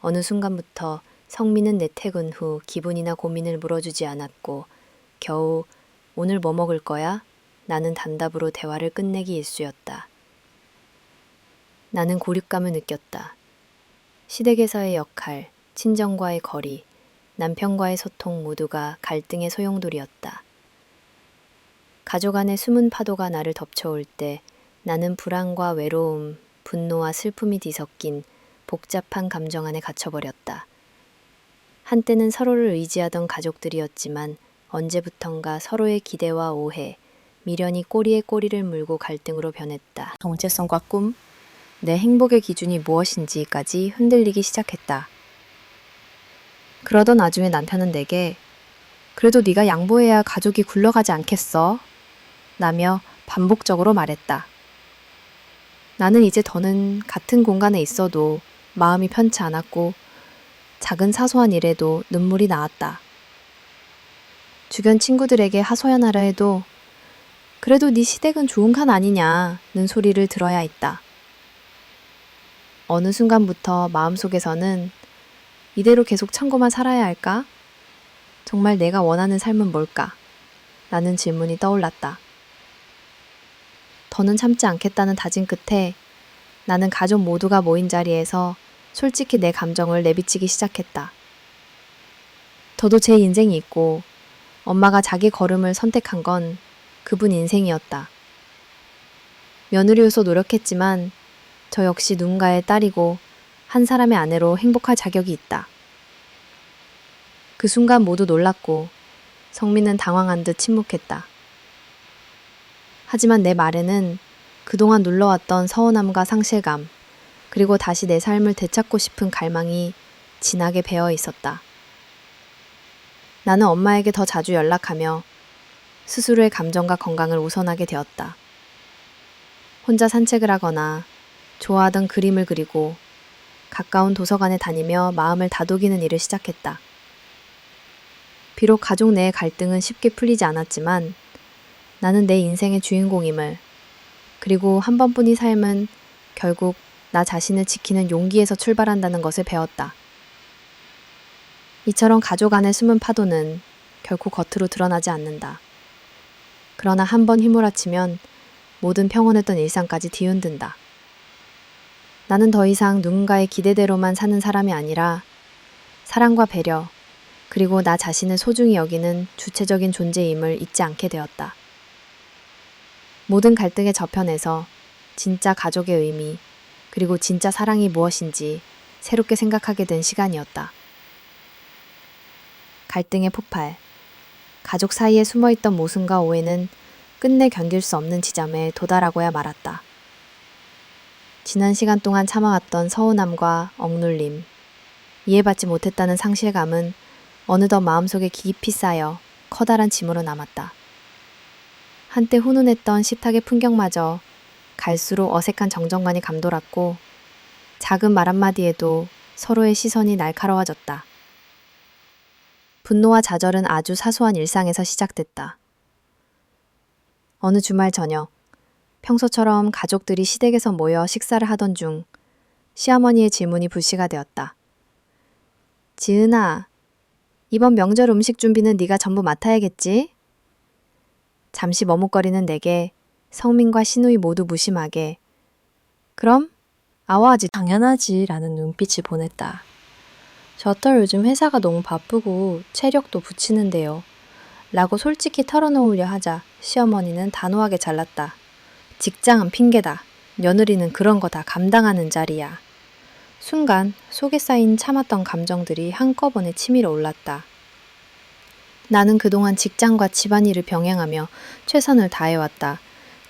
어느 순간부터 성민은 내 퇴근 후 기분이나 고민을 물어주지 않았고 겨우 오늘 뭐 먹을 거야? 나는 단답으로 대화를 끝내기 일쑤였다. 나는 고립감을 느꼈다. 시댁에서의 역할, 친정과의 거리, 남편과의 소통 모두가 갈등의 소용돌이였다. 가족 안의 숨은 파도가 나를 덮쳐올 때 나는 불안과 외로움, 분노와 슬픔이 뒤섞인 복잡한 감정 안에 갇혀버렸다. 한때는 서로를 의지하던 가족들이었지만 언제부턴가 서로의 기대와 오해, 미련이 꼬리에 꼬리를 물고 갈등으로 변했다. 정체성과 꿈, 내 행복의 기준이 무엇인지까지 흔들리기 시작했다. 그러던 와중에 남편은 내게 그래도 네가 양보해야 가족이 굴러가지 않겠어? 라며 반복적으로 말했다. 나는 이제 더는 같은 공간에 있어도 마음이 편치 않았고 작은 사소한 일에도 눈물이 나왔다. 주변 친구들에게 하소연하려 해도 그래도 네 시댁은 좋은 칸 아니냐는 소리를 들어야 했다. 어느 순간부터 마음속에서는 이대로 계속 참고만 살아야 할까? 정말 내가 원하는 삶은 뭘까? 라는 질문이 떠올랐다. 더는 참지 않겠다는 다짐 끝에 나는 가족 모두가 모인 자리에서 솔직히 내 감정을 내비치기 시작했다. 저도 제 인생이 있고 엄마가 자기 걸음을 선택한 건 그분 인생이었다. 며느리로서 노력했지만 저 역시 누군가의 딸이고 한 사람의 아내로 행복할 자격이 있다. 그 순간 모두 놀랐고 성민은 당황한 듯 침묵했다. 하지만 내 말에는 그동안 눌러왔던 서운함과 상실감, 그리고 다시 내 삶을 되찾고 싶은 갈망이 진하게 배어 있었다. 나는 엄마에게 더 자주 연락하며 스스로의 감정과 건강을 우선하게 되었다. 혼자 산책을 하거나 좋아하던 그림을 그리고 가까운 도서관에 다니며 마음을 다독이는 일을 시작했다. 비록 가족 내의 갈등은 쉽게 풀리지 않았지만 나는 내 인생의 주인공임을, 그리고 한 번뿐인 삶은 결국 나 자신을 지키는 용기에서 출발한다는 것을 배웠다. 이처럼 가족 안의 숨은 파도는 결코 겉으로 드러나지 않는다. 그러나 한 번 휘몰아치면 모든 평온했던 일상까지 뒤흔든다. 나는 더 이상 누군가의 기대대로만 사는 사람이 아니라 사랑과 배려, 그리고 나 자신을 소중히 여기는 주체적인 존재임을 잊지 않게 되었다. 모든 갈등의 저편에서 진짜 가족의 의미, 그리고 진짜 사랑이 무엇인지 새롭게 생각하게 된 시간이었다. 갈등의 폭발, 가족 사이에 숨어있던 모순과 오해는 끝내 견딜 수 없는 지점에 도달하고야 말았다. 지난 시간 동안 참아왔던 서운함과 억눌림, 이해받지 못했다는 상실감은 어느덧 마음속에 깊이 쌓여 커다란 짐으로 남았다. 한때 훈훈했던 식탁의 풍경마저 갈수록 어색한 정적만이 감돌았고 작은 말 한마디에도 서로의 시선이 날카로워졌다. 분노와 좌절은 아주 사소한 일상에서 시작됐다. 어느 주말 저녁, 평소처럼 가족들이 시댁에서 모여 식사를 하던 중 시어머니의 질문이 불씨가 되었다. 지은아, 이번 명절 음식 준비는 네가 전부 맡아야겠지? 잠시 머뭇거리는 내게 성민과 시누이 모두 무심하게 그럼 아와하지 당연하지 라는 눈빛을 보냈다. 저떨 요즘 회사가 너무 바쁘고 체력도 붙이는데요. 라고 솔직히 털어놓으려 하자 시어머니는 단호하게 잘랐다. 직장은 핑계다. 며느리는 그런 거 다 감당하는 자리야. 순간 속에 쌓인 참았던 감정들이 한꺼번에 치밀어 올랐다. 나는 그동안 직장과 집안일을 병행하며 최선을 다해왔다.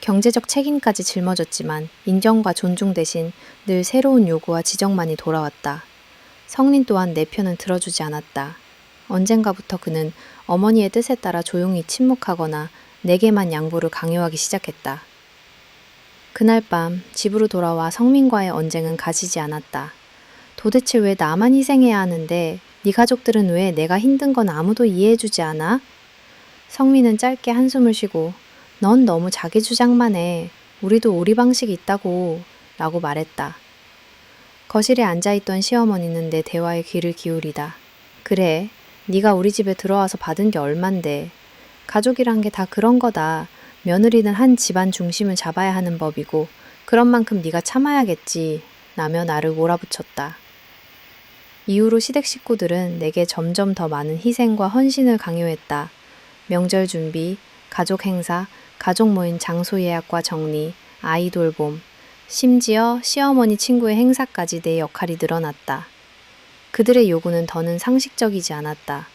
경제적 책임까지 짊어졌지만 인정과 존중 대신 늘 새로운 요구와 지적만이 돌아왔다. 성린 또한 내 편은 들어주지 않았다. 언젠가부터 그는 어머니의 뜻에 따라 조용히 침묵하거나 내게만 양보를 강요하기 시작했다. 그날 밤 집으로 돌아와 성민과의 언쟁은 가지지 않았다. 도대체 왜 나만 희생해야 하는데 네 가족들은 왜 내가 힘든 건 아무도 이해해주지 않아? 성민은 짧게 한숨을 쉬고 넌 너무 자기 주장만 해. 우리도 우리 방식이 있다고 라고 말했다. 거실에 앉아있던 시어머니는 내 대화에 귀를 기울이다. 그래, 네가 우리 집에 들어와서 받은 게 얼만데. 가족이란 게 다 그런 거다. 며느리는 한 집안 중심을 잡아야 하는 법이고 그런 만큼 네가 참아야겠지 라며 나를 몰아붙였다. 이후로 시댁 식구들은 내게 점점 더 많은 희생과 헌신을 강요했다. 명절 준비, 가족 행사, 가족 모임 장소 예약과 정리, 아이 돌봄, 심지어 시어머니 친구의 행사까지 내 역할이 늘어났다. 그들의 요구는 더는 상식적이지 않았다.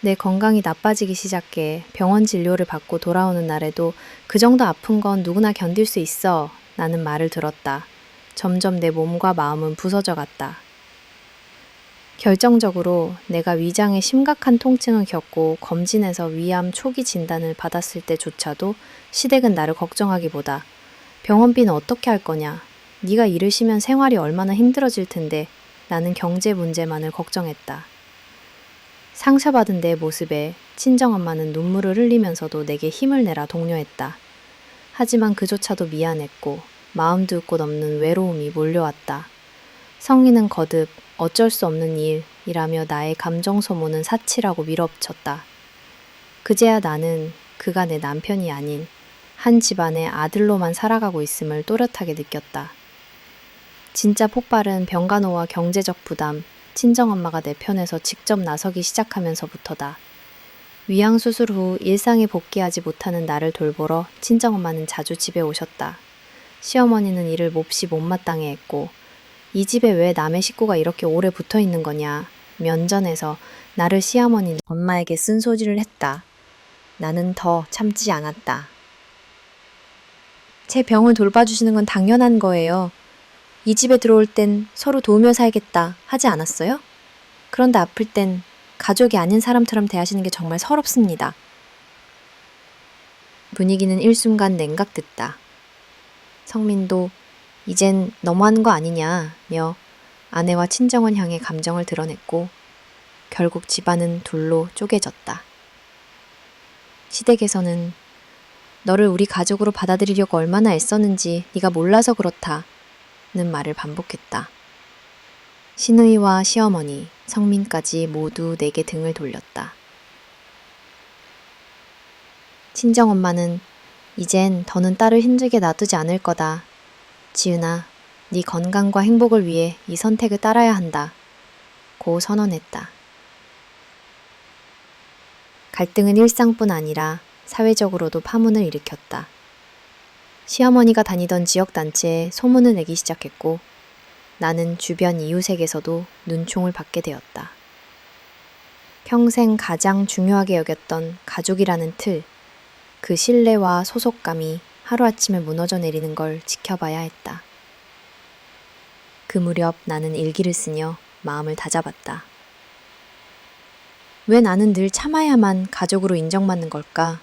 내 건강이 나빠지기 시작해 병원 진료를 받고 돌아오는 날에도 그 정도 아픈 건 누구나 견딜 수 있어 라는 말을 들었다. 점점 내 몸과 마음은 부서져 갔다. 결정적으로 내가 위장에 심각한 통증을 겪고 검진에서 위암 초기 진단을 받았을 때조차도 시댁은 나를 걱정하기보다 병원비는 어떻게 할 거냐, 네가 일을 쉬면 생활이 얼마나 힘들어질 텐데 라는 경제 문제만을 걱정했다. 상처받은 내 모습에 친정엄마는 눈물을 흘리면서도 내게 힘을 내라 독려했다. 하지만 그조차도 미안했고 마음 둘 곳 없는 외로움이 몰려왔다. 성인은 거듭 어쩔 수 없는 일이라며 나의 감정 소모는 사치라고 밀어붙였다. 그제야 나는 그가 내 남편이 아닌 한 집안의 아들로만 살아가고 있음을 또렷하게 느꼈다. 진짜 폭발은 병간호와 경제적 부담, 친정엄마가 내 편에서 직접 나서기 시작하면서부터다. 위양수술 후 일상에 복귀하지 못하는 나를 돌보러 친정엄마는 자주 집에 오셨다. 시어머니는 일을 몹시 못마땅해 했고 이 집에 왜 남의 식구가 이렇게 오래 붙어 있는 거냐 면전에서 나를 시어머니는 엄마에게 쓴소리를 했다. 나는 더 참지 않았다. 제 병을 돌봐주시는 건 당연한 거예요. 이 집에 들어올 땐 서로 도우며 살겠다 하지 않았어요? 그런데 아플 땐 가족이 아닌 사람처럼 대하시는 게 정말 서럽습니다. 분위기는 일순간 냉각됐다. 성민도 이젠 너무하는 거 아니냐며 아내와 친정을 향해 감정을 드러냈고 결국 집안은 둘로 쪼개졌다. 시댁에서는 너를 우리 가족으로 받아들이려고 얼마나 애썼는지 네가 몰라서 그렇다 는 말을 반복했다. 시누이와 시어머니, 성민까지 모두 내게 등을 돌렸다. 친정엄마는 이젠 더는 딸을 힘들게 놔두지 않을 거다. 지은아, 네 건강과 행복을 위해 이 선택을 따라야 한다. 고 선언했다. 갈등은 일상뿐 아니라 사회적으로도 파문을 일으켰다. 시어머니가 다니던 지역단체에 소문을 내기 시작했고 나는 주변 이웃에게서도 눈총을 받게 되었다. 평생 가장 중요하게 여겼던 가족이라는 틀, 그 신뢰와 소속감이 하루아침에 무너져 내리는 걸 지켜봐야 했다. 그 무렵 나는 일기를 쓰며 마음을 다잡았다. 왜 나는 늘 참아야만 가족으로 인정받는 걸까?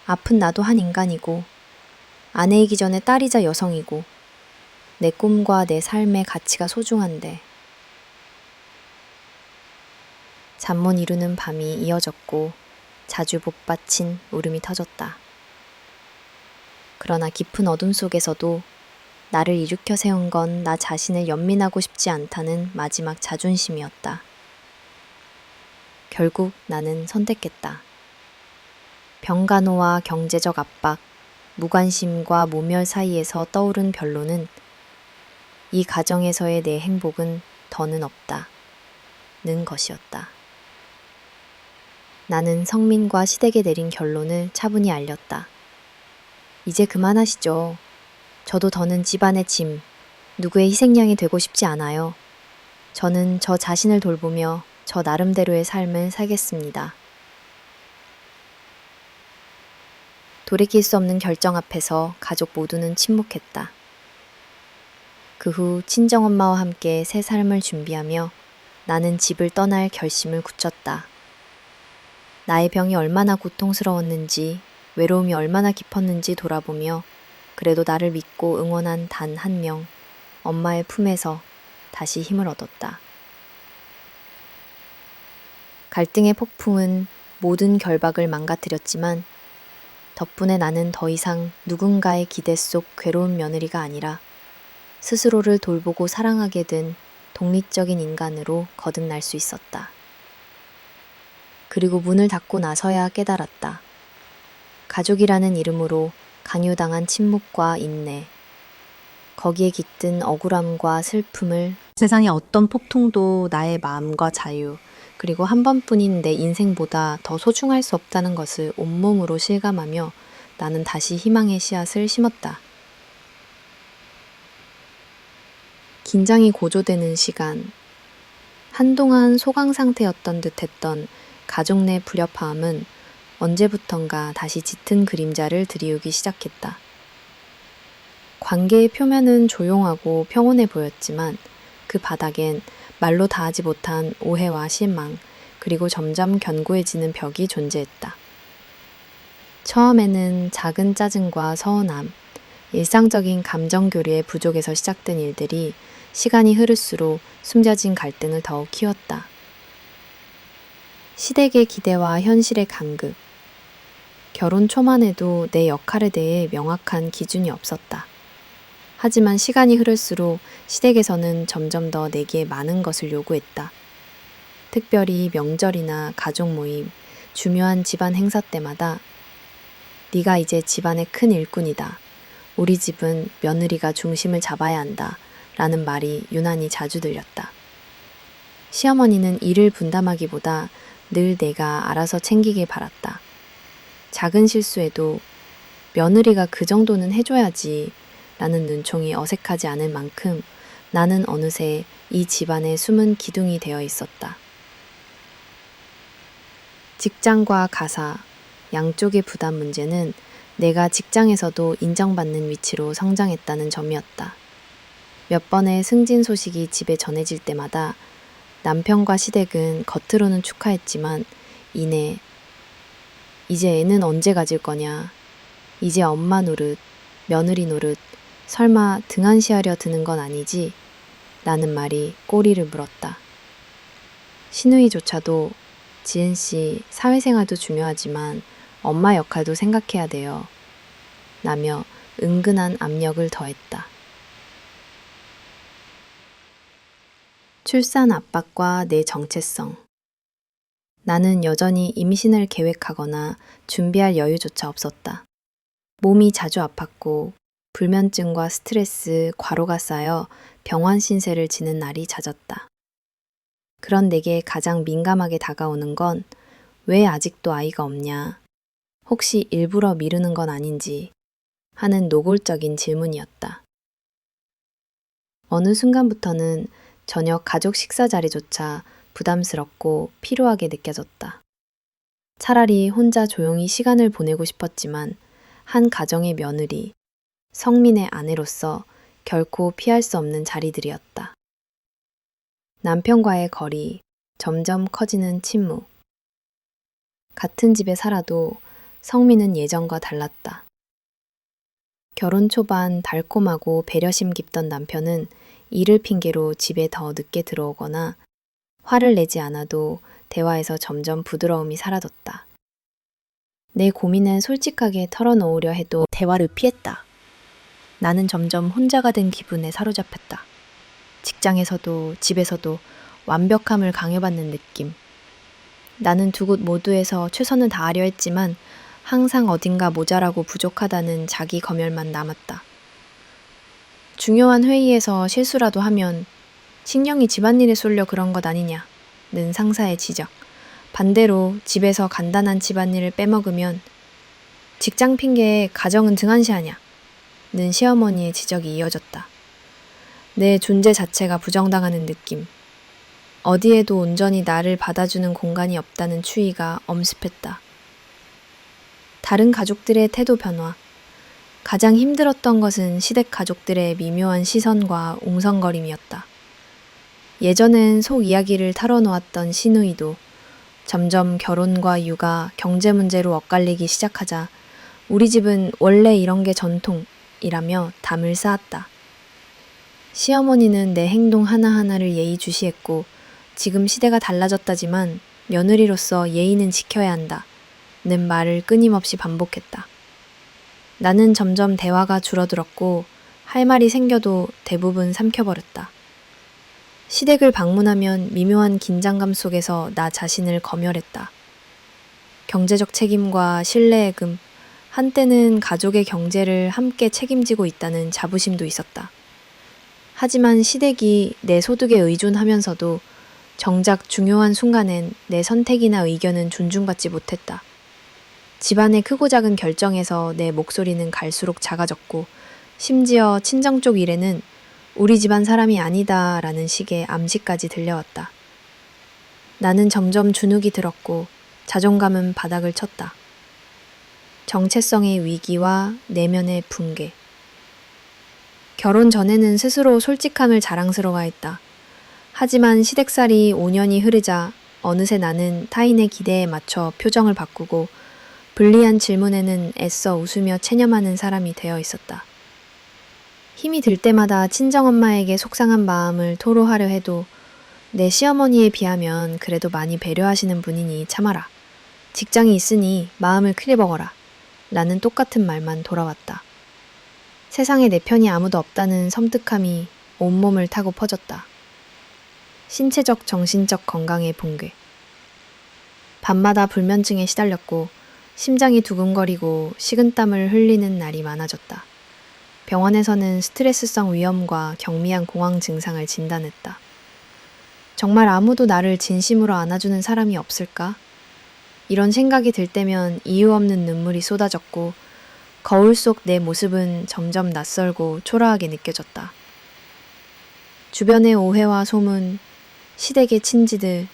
아픈 나도 한 인간이고 아내이기 전에 딸이자 여성이고 내 꿈과 내 삶의 가치가 소중한데. 잠 못 이루는 밤이 이어졌고 자주 못받친 울음이 터졌다. 그러나 깊은 어둠 속에서도 나를 일으켜 세운 건 나 자신을 연민하고 싶지 않다는 마지막 자존심이었다. 결국 나는 선택했다. 병간호와 경제적 압박, 무관심과 모멸 사이에서 떠오른 변론은 이 가정에서의 내 행복은 더는 없다. 는 것이었다. 나는 성민과 시댁에 내린 결론을 차분히 알렸다. 이제 그만하시죠. 저도 더는 집안의 짐, 누구의 희생양이 되고 싶지 않아요. 저는 저 자신을 돌보며 저 나름대로의 삶을 살겠습니다. 돌이킬 수 없는 결정 앞에서 가족 모두는 침묵했다. 그 후 친정엄마와 함께 새 삶을 준비하며 나는 집을 떠날 결심을 굳혔다. 나의 병이 얼마나 고통스러웠는지, 외로움이 얼마나 깊었는지 돌아보며 그래도 나를 믿고 응원한 단 한 명, 엄마의 품에서 다시 힘을 얻었다. 갈등의 폭풍은 모든 결박을 망가뜨렸지만 덕분에 나는 더 이상 누군가의 기대 속 괴로운 며느리가 아니라 스스로를 돌보고 사랑하게 된 독립적인 인간으로 거듭날 수 있었다. 그리고 문을 닫고 나서야 깨달았다. 가족이라는 이름으로 강요당한 침묵과 인내, 거기에 깃든 억울함과 슬픔을 세상의 어떤 폭풍도 나의 마음과 자유, 그리고 한 번뿐인 내 인생보다 더 소중할 수 없다는 것을 온몸으로 실감하며 나는 다시 희망의 씨앗을 심었다. 긴장이 고조되는 시간, 한동안 소강 상태였던 듯했던 가족 내 불협화음은 언제부턴가 다시 짙은 그림자를 들이우기 시작했다. 관계의 표면은 조용하고 평온해 보였지만 그 바닥엔 말로 다하지 못한 오해와 실망, 그리고 점점 견고해지는 벽이 존재했다. 처음에는 작은 짜증과 서운함, 일상적인 감정 교류의 부족에서 시작된 일들이 시간이 흐를수록 숨겨진 갈등을 더욱 키웠다. 시댁의 기대와 현실의 간극, 결혼 초만 해도 내 역할에 대해 명확한 기준이 없었다. 하지만 시간이 흐를수록 시댁에서는 점점 더 내게 많은 것을 요구했다. 특별히 명절이나 가족 모임, 중요한 집안 행사 때마다 네가 이제 집안의 큰 일꾼이다. 우리 집은 며느리가 중심을 잡아야 한다. 라는 말이 유난히 자주 들렸다. 시어머니는 일을 분담하기보다 늘 내가 알아서 챙기길 바랐다. 작은 실수에도 며느리가 그 정도는 해줘야지 라는 눈총이 어색하지 않을 만큼 나는 어느새 이 집안의 숨은 기둥이 되어 있었다. 직장과 가사, 양쪽의 부담 문제는 내가 직장에서도 인정받는 위치로 성장했다는 점이었다. 몇 번의 승진 소식이 집에 전해질 때마다 남편과 시댁은 겉으로는 축하했지만 이내 이제 애는 언제 가질 거냐, 이제 엄마 노릇, 며느리 노릇, 설마 등한시하려 드는 건 아니지? 라는 말이 꼬리를 물었다. 시누이조차도 지은 씨 사회생활도 중요하지만 엄마 역할도 생각해야 돼요. 라며 은근한 압력을 더했다. 출산 압박과 내 정체성. 나는 여전히 임신을 계획하거나 준비할 여유조차 없었다. 몸이 자주 아팠고 불면증과 스트레스, 과로가 쌓여 병원 신세를 지는 날이 잦았다. 그런 내게 가장 민감하게 다가오는 건 왜 아직도 아이가 없냐, 혹시 일부러 미루는 건 아닌지 하는 노골적인 질문이었다. 어느 순간부터는 저녁 가족 식사 자리조차 부담스럽고 피로하게 느껴졌다. 차라리 혼자 조용히 시간을 보내고 싶었지만 한 가정의 며느리, 성민의 아내로서 결코 피할 수 없는 자리들이었다. 남편과의 거리, 점점 커지는 침묵. 같은 집에 살아도 성민은 예전과 달랐다. 결혼 초반 달콤하고 배려심 깊던 남편은 일을 핑계로 집에 더 늦게 들어오거나 화를 내지 않아도 대화에서 점점 부드러움이 사라졌다. 내 고민을 솔직하게 털어놓으려 해도 대화를 피했다. 나는 점점 혼자가 된 기분에 사로잡혔다. 직장에서도 집에서도 완벽함을 강요받는 느낌. 나는 두 곳 모두에서 최선을 다하려 했지만 항상 어딘가 모자라고 부족하다는 자기 검열만 남았다. 중요한 회의에서 실수라도 하면 신경이 집안일에 쏠려 그런 것 아니냐는 상사의 지적. 반대로 집에서 간단한 집안일을 빼먹으면 직장 핑계에 가정은 등한시하냐는 시어머니의 지적이 이어졌다. 내 존재 자체가 부정당하는 느낌. 어디에도 온전히 나를 받아주는 공간이 없다는 추위가 엄습했다. 다른 가족들의 태도 변화. 가장 힘들었던 것은 시댁 가족들의 미묘한 시선과 웅성거림이었다. 예전엔 속 이야기를 털어놓았던 시누이도 점점 결혼과 육아, 경제 문제로 엇갈리기 시작하자 우리 집은 원래 이런 게 전통이라며 담을 쌓았다. 시어머니는 내 행동 하나하나를 예의주시했고 지금 시대가 달라졌다지만 며느리로서 예의는 지켜야 한다. 는 말을 끊임없이 반복했다. 나는 점점 대화가 줄어들었고 할 말이 생겨도 대부분 삼켜버렸다. 시댁을 방문하면 미묘한 긴장감 속에서 나 자신을 검열했다. 경제적 책임과 신뢰의 금, 한때는 가족의 경제를 함께 책임지고 있다는 자부심도 있었다. 하지만 시댁이 내 소득에 의존하면서도 정작 중요한 순간엔 내 선택이나 의견은 존중받지 못했다. 집안의 크고 작은 결정에서 내 목소리는 갈수록 작아졌고 심지어 친정 쪽 일에는 우리 집안 사람이 아니다 라는 식의 암시까지 들려왔다. 나는 점점 주눅이 들었고 자존감은 바닥을 쳤다. 정체성의 위기와 내면의 붕괴. 결혼 전에는 스스로 솔직함을 자랑스러워했다. 하지만 시댁살이 5년이 흐르자 어느새 나는 타인의 기대에 맞춰 표정을 바꾸고 불리한 질문에는 애써 웃으며 체념하는 사람이 되어 있었다. 힘이 들 때마다 친정엄마에게 속상한 마음을 토로하려 해도 내 시어머니에 비하면 그래도 많이 배려하시는 분이니 참아라. 직장이 있으니 마음을 크게 먹어라. 라는 똑같은 말만 돌아왔다. 세상에 내 편이 아무도 없다는 섬뜩함이 온몸을 타고 퍼졌다. 신체적, 정신적 건강의 붕괴. 밤마다 불면증에 시달렸고 심장이 두근거리고 식은땀을 흘리는 날이 많아졌다. 병원에서는 스트레스성 위염과 경미한 공황 증상을 진단했다. 정말 아무도 나를 진심으로 안아주는 사람이 없을까? 이런 생각이 들 때면 이유 없는 눈물이 쏟아졌고 거울 속 내 모습은 점점 낯설고 초라하게 느껴졌다. 주변의 오해와 소문, 시댁의 친지들,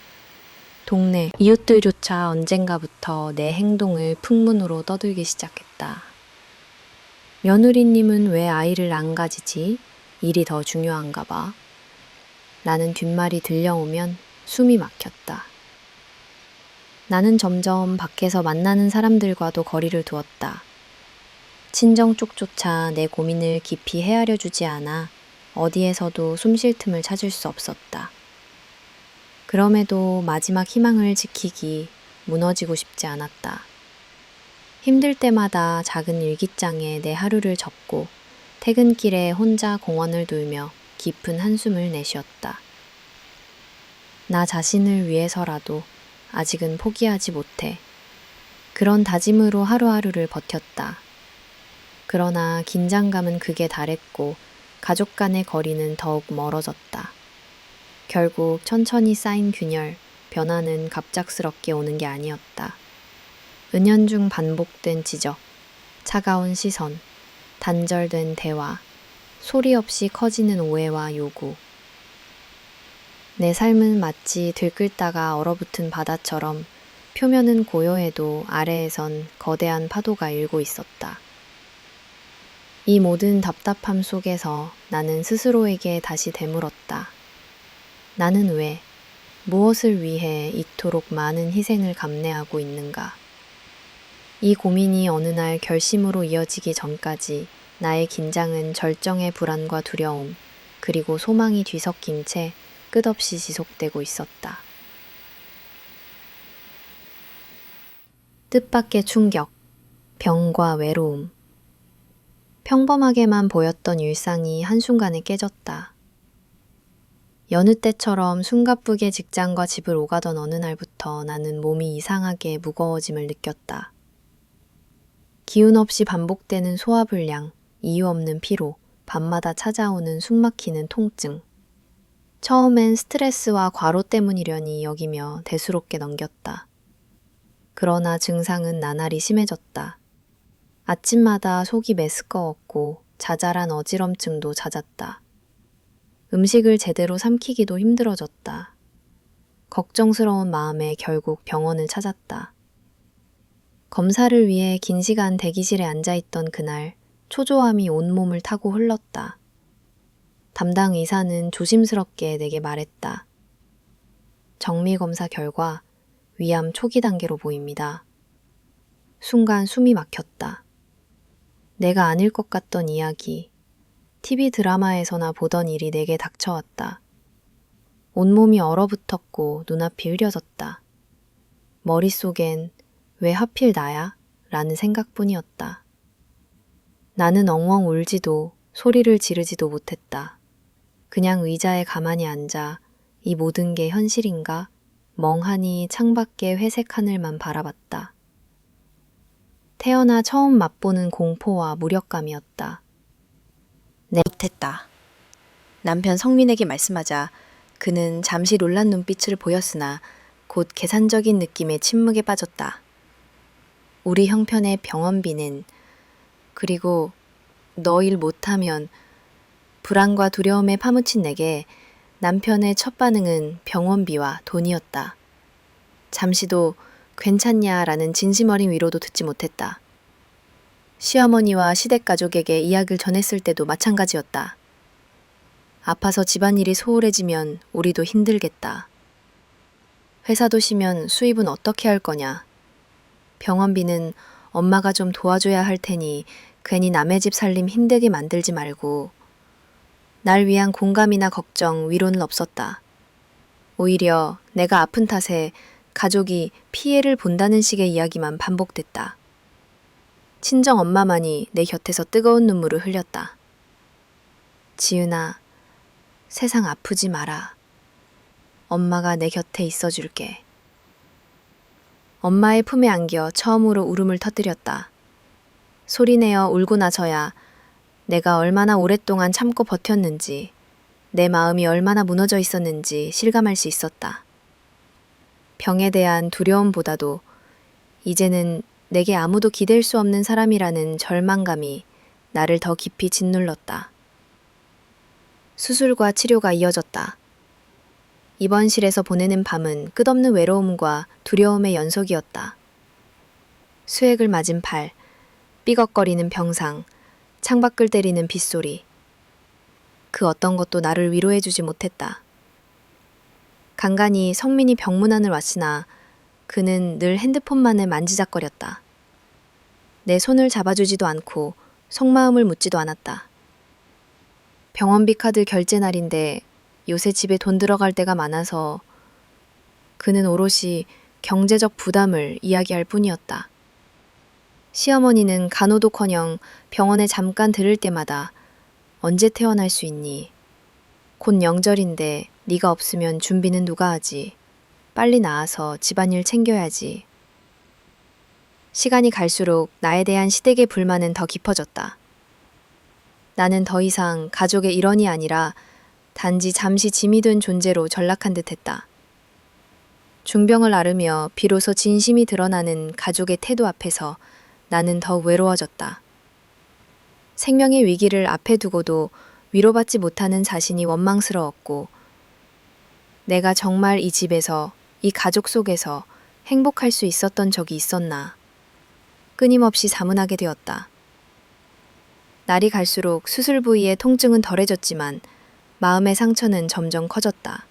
동네, 이웃들조차 언젠가부터 내 행동을 풍문으로 떠들기 시작했다. 며느리님은 왜 아이를 안 가지지? 일이 더 중요한가 봐. 라는 뒷말이 들려오면 숨이 막혔다. 나는 점점 밖에서 만나는 사람들과도 거리를 두었다. 친정 쪽조차 내 고민을 깊이 헤아려 주지 않아 어디에서도 숨 쉴 틈을 찾을 수 없었다. 그럼에도 마지막 희망을 지키기 무너지고 싶지 않았다. 힘들 때마다 작은 일기장에 내 하루를 적고 퇴근길에 혼자 공원을 돌며 깊은 한숨을 내쉬었다. 나 자신을 위해서라도 아직은 포기하지 못해. 그런 다짐으로 하루하루를 버텼다. 그러나 긴장감은 극에 달했고 가족 간의 거리는 더욱 멀어졌다. 결국 천천히 쌓인 균열, 변화는 갑작스럽게 오는 게 아니었다. 은연중 반복된 지적, 차가운 시선, 단절된 대화, 소리 없이 커지는 오해와 요구. 내 삶은 마치 들끓다가 얼어붙은 바다처럼 표면은 고요해도 아래에선 거대한 파도가 일고 있었다. 이 모든 답답함 속에서 나는 스스로에게 다시 되물었다. 나는 왜, 무엇을 위해 이토록 많은 희생을 감내하고 있는가? 이 고민이 어느 날 결심으로 이어지기 전까지 나의 긴장은 절정의 불안과 두려움, 그리고 소망이 뒤섞인 채 끝없이 지속되고 있었다. 뜻밖의 충격, 병과 외로움. 평범하게만 보였던 일상이 한순간에 깨졌다. 여느 때처럼 숨가쁘게 직장과 집을 오가던 어느 날부터 나는 몸이 이상하게 무거워짐을 느꼈다. 기운 없이 반복되는 소화불량, 이유 없는 피로, 밤마다 찾아오는 숨막히는 통증. 처음엔 스트레스와 과로 때문이려니 여기며 대수롭게 넘겼다. 그러나 증상은 나날이 심해졌다. 아침마다 속이 메스꺼웠고 자잘한 어지럼증도 잦았다. 음식을 제대로 삼키기도 힘들어졌다. 걱정스러운 마음에 결국 병원을 찾았다. 검사를 위해 긴 시간 대기실에 앉아있던 그날 초조함이 온몸을 타고 흘렀다. 담당 의사는 조심스럽게 내게 말했다. 정밀검사 결과 위암 초기 단계로 보입니다. 순간 숨이 막혔다. 내가 아닐 것 같던 이야기, TV 드라마에서나 보던 일이 내게 닥쳐왔다. 온몸이 얼어붙었고 눈앞이 흐려졌다. 머릿속엔 왜 하필 나야? 라는 생각뿐이었다. 나는 엉엉 울지도 소리를 지르지도 못했다. 그냥 의자에 가만히 앉아 이 모든 게 현실인가? 멍하니 창밖의 회색 하늘만 바라봤다. 태어나 처음 맛보는 공포와 무력감이었다. 못했다. 남편 성민에게 말씀하자 그는 잠시 놀란 눈빛을 보였으나 곧 계산적인 느낌의 침묵에 빠졌다. 우리 형편의 병원비는 그리고 너 일 못하면 불안과 두려움에 파묻힌 내게 남편의 첫 반응은 병원비와 돈이었다. 잠시도 괜찮냐라는 진심 어린 위로도 듣지 못했다. 시어머니와 시댁 가족에게 이야기를 전했을 때도 마찬가지였다. 아파서 집안일이 소홀해지면 우리도 힘들겠다. 회사도 쉬면 수입은 어떻게 할 거냐. 병원비는 엄마가 좀 도와줘야 할 테니 괜히 남의 집 살림 힘들게 만들지 말고. 날 위한 공감이나 걱정, 위로는 없었다. 오히려 내가 아픈 탓에 가족이 피해를 본다는 식의 이야기만 반복됐다. 친정 엄마만이 내 곁에서 뜨거운 눈물을 흘렸다. 지은아, 세상 아프지 마라. 엄마가 내 곁에 있어줄게. 엄마의 품에 안겨 처음으로 울음을 터뜨렸다. 소리내어 울고 나서야 내가 얼마나 오랫동안 참고 버텼는지, 내 마음이 얼마나 무너져 있었는지 실감할 수 있었다. 병에 대한 두려움보다도 이제는 내게 아무도 기댈 수 없는 사람이라는 절망감이 나를 더 깊이 짓눌렀다. 수술과 치료가 이어졌다. 입원실에서 보내는 밤은 끝없는 외로움과 두려움의 연속이었다. 수액을 맞은 팔, 삐걱거리는 병상, 창밖을 때리는 빗소리. 그 어떤 것도 나를 위로해주지 못했다. 간간히 성민이 병문안을 왔으나 그는 늘 핸드폰만을 만지작거렸다. 내 손을 잡아주지도 않고 속마음을 묻지도 않았다. 병원비 카드 결제 날인데 요새 집에 돈 들어갈 때가 많아서 그는 오롯이 경제적 부담을 이야기할 뿐이었다. 시어머니는 간호도커녕 병원에 잠깐 들을 때마다 언제 태어날 수 있니? 곧 명절인데 네가 없으면 준비는 누가 하지? 빨리 나와서 집안일 챙겨야지. 시간이 갈수록 나에 대한 시댁의 불만은 더 깊어졌다. 나는 더 이상 가족의 일원이 아니라 단지 잠시 짐이 된 존재로 전락한 듯했다. 중병을 앓으며 비로소 진심이 드러나는 가족의 태도 앞에서 나는 더욱 외로워졌다. 생명의 위기를 앞에 두고도 위로받지 못하는 자신이 원망스러웠고, 내가 정말 이 집에서, 이 가족 속에서 행복할 수 있었던 적이 있었나. 끊임없이 자문하게 되었다. 날이 갈수록 수술 부위의 통증은 덜해졌지만 마음의 상처는 점점 커졌다.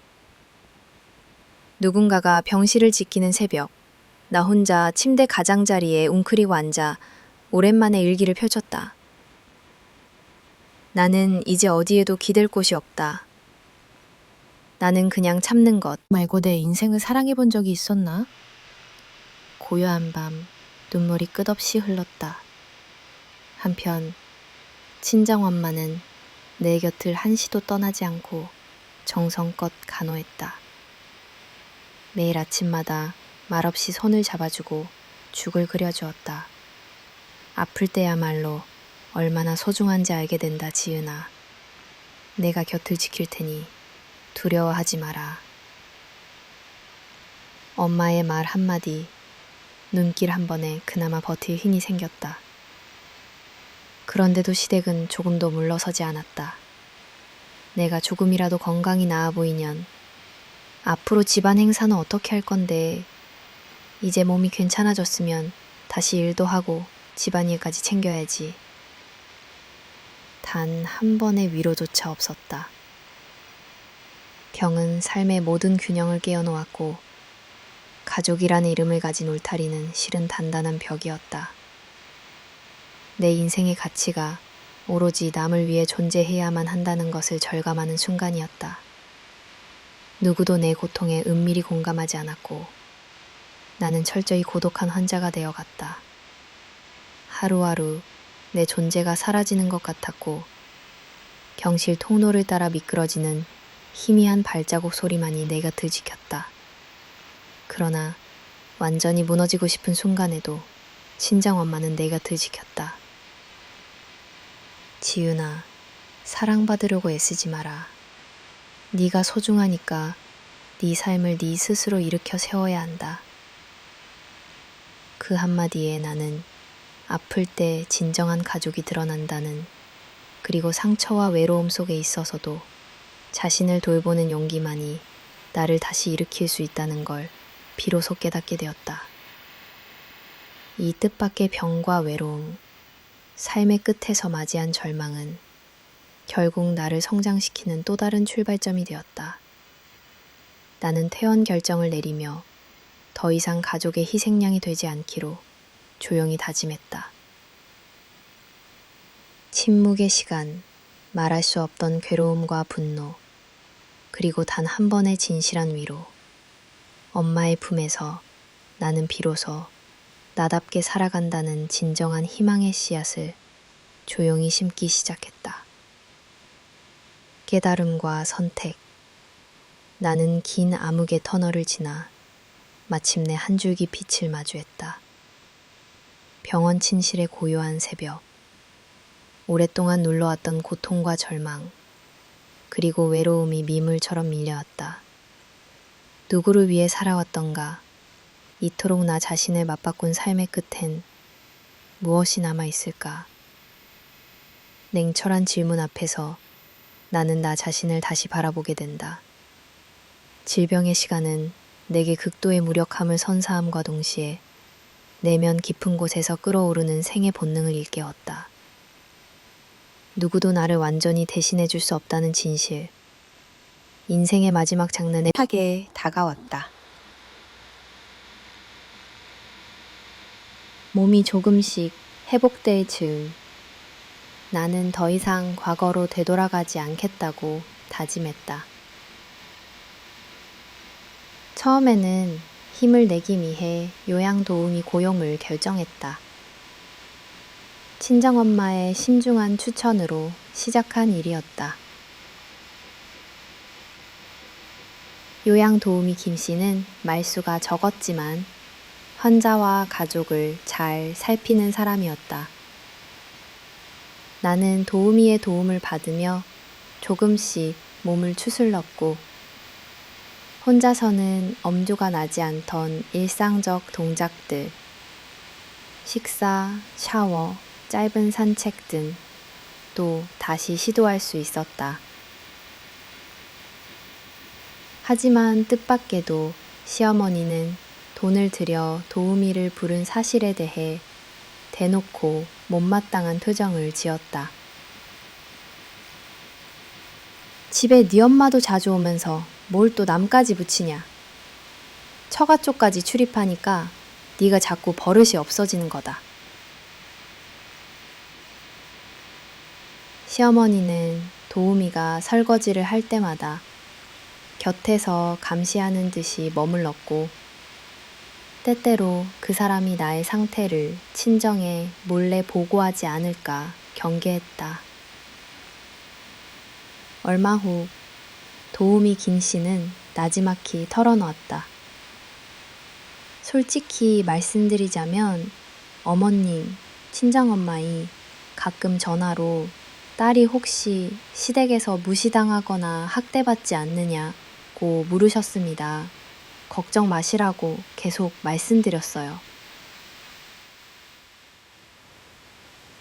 누군가가 병실을 지키는 새벽, 나 혼자 침대 가장자리에 웅크리고 앉아 오랜만에 일기를 펼쳤다. 나는 이제 어디에도 기댈 곳이 없다. 나는 그냥 참는 것 말고 내 인생을 사랑해 본 적이 있었나? 고요한 밤 눈물이 끝없이 흘렀다. 한편 친정엄마는 내 곁을 한시도 떠나지 않고 정성껏 간호했다. 매일 아침마다 말없이 손을 잡아주고 죽을 그려주었다. 아플 때야말로 얼마나 소중한지 알게 된다, 지은아. 내가 곁을 지킬 테니 두려워하지 마라. 엄마의 말 한마디, 눈길 한 번에 그나마 버틸 힘이 생겼다. 그런데도 시댁은 조금도 물러서지 않았다. 내가 조금이라도 건강이 나아 보이면 앞으로 집안 행사는 어떻게 할 건데 이제 몸이 괜찮아졌으면 다시 일도 하고 집안일까지 챙겨야지. 단 한 번의 위로조차 없었다. 병은 삶의 모든 균형을 깨어놓았고 가족이라는 이름을 가진 울타리는 실은 단단한 벽이었다. 내 인생의 가치가 오로지 남을 위해 존재해야만 한다는 것을 절감하는 순간이었다. 누구도 내 고통에 은밀히 공감하지 않았고 나는 철저히 고독한 환자가 되어갔다. 하루하루 내 존재가 사라지는 것 같았고 경실 통로를 따라 미끄러지는 희미한 발자국 소리만이 내 곁을 지켰다. 그러나 완전히 무너지고 싶은 순간에도 친정엄마는 내 곁을 지켰다. 지윤아, 사랑받으려고 애쓰지 마라. 네가 소중하니까 네 삶을 네 스스로 일으켜 세워야 한다. 그 한마디에 나는 아플 때 진정한 가족이 드러난다는, 그리고 상처와 외로움 속에 있어서도 자신을 돌보는 용기만이 나를 다시 일으킬 수 있다는 걸 비로소 깨닫게 되었다. 이 뜻밖의 병과 외로움, 삶의 끝에서 맞이한 절망은 결국 나를 성장시키는 또 다른 출발점이 되었다. 나는 퇴원 결정을 내리며 더 이상 가족의 희생양이 되지 않기로 조용히 다짐했다. 침묵의 시간, 말할 수 없던 괴로움과 분노, 그리고 단 한 번의 진실한 위로. 엄마의 품에서 나는 비로소 나답게 살아간다는 진정한 희망의 씨앗을 조용히 심기 시작했다. 깨달음과 선택. 나는 긴 암흑의 터널을 지나 마침내 한 줄기 빛을 마주했다. 병원 침실의 고요한 새벽. 오랫동안 눌러왔던 고통과 절망, 그리고 외로움이 미물처럼 밀려왔다. 누구를 위해 살아왔던가, 이토록 나 자신을 맞바꾼 삶의 끝엔 무엇이 남아있을까? 냉철한 질문 앞에서 나는 나 자신을 다시 바라보게 된다. 질병의 시간은 내게 극도의 무력함을 선사함과 동시에 내면 깊은 곳에서 끓어오르는 생의 본능을 일깨웠다. 누구도 나를 완전히 대신해 줄 수 없다는 진실. 인생의 마지막 장난에 하게 다가왔다. 몸이 조금씩 회복될 즈음 나는 더 이상 과거로 되돌아가지 않겠다고 다짐했다. 처음에는 힘을 내기 위해 요양도우미 고용을 결정했다. 친정엄마의 신중한 추천으로 시작한 일이었다. 요양도우미 김씨는 말수가 적었지만 환자와 가족을 잘 살피는 사람이었다. 나는 도우미의 도움을 받으며 조금씩 몸을 추슬렀고 혼자서는 엄두가 나지 않던 일상적 동작들, 식사, 샤워, 짧은 산책 등 또 다시 시도할 수 있었다. 하지만 뜻밖에도 시어머니는 돈을 들여 도우미를 부른 사실에 대해 대놓고 못마땅한 표정을 지었다. 집에 네 엄마도 자주 오면서 뭘 또 남까지 붙이냐. 처가 쪽까지 출입하니까 네가 자꾸 버릇이 없어지는 거다. 시어머니는 도우미가 설거지를 할 때마다 곁에서 감시하는 듯이 머물렀고 때때로 그 사람이 나의 상태를 친정에 몰래 보고하지 않을까 경계했다. 얼마 후 도우미 김 씨는 나지막히 털어놓았다. 솔직히 말씀드리자면 어머님, 친정엄마이 가끔 전화로 딸이 혹시 시댁에서 무시당하거나 학대받지 않느냐고 물으셨습니다. 걱정 마시라고 계속 말씀드렸어요.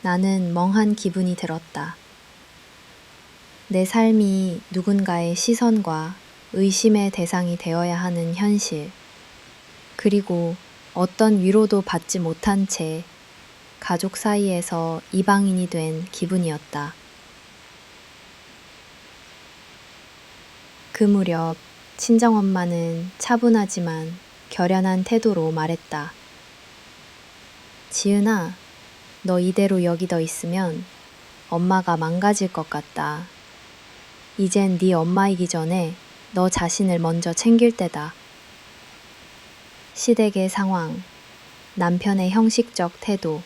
나는 멍한 기분이 들었다. 내 삶이 누군가의 시선과 의심의 대상이 되어야 하는 현실, 그리고 어떤 위로도 받지 못한 채 가족 사이에서 이방인이 된 기분이었다. 그 무렵 친정엄마는 차분하지만 결연한 태도로 말했다. 지은아, 너 이대로 여기 더 있으면 엄마가 망가질 것 같다. 이젠 네 엄마이기 전에 너 자신을 먼저 챙길 때다. 시댁의 상황, 남편의 형식적 태도,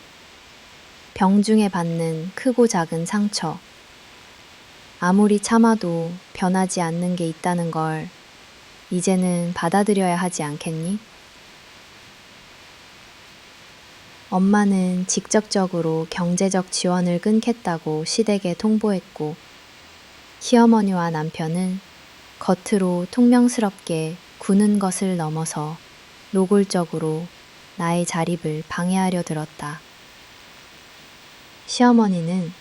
병중에 받는 크고 작은 상처. 아무리 참아도 변하지 않는 게 있다는 걸 이제는 받아들여야 하지 않겠니? 엄마는 직접적으로 경제적 지원을 끊겠다고 시댁에 통보했고, 시어머니와 남편은 겉으로 통명스럽게 구는 것을 넘어서 노골적으로 나의 자립을 방해하려 들었다. 시어머니는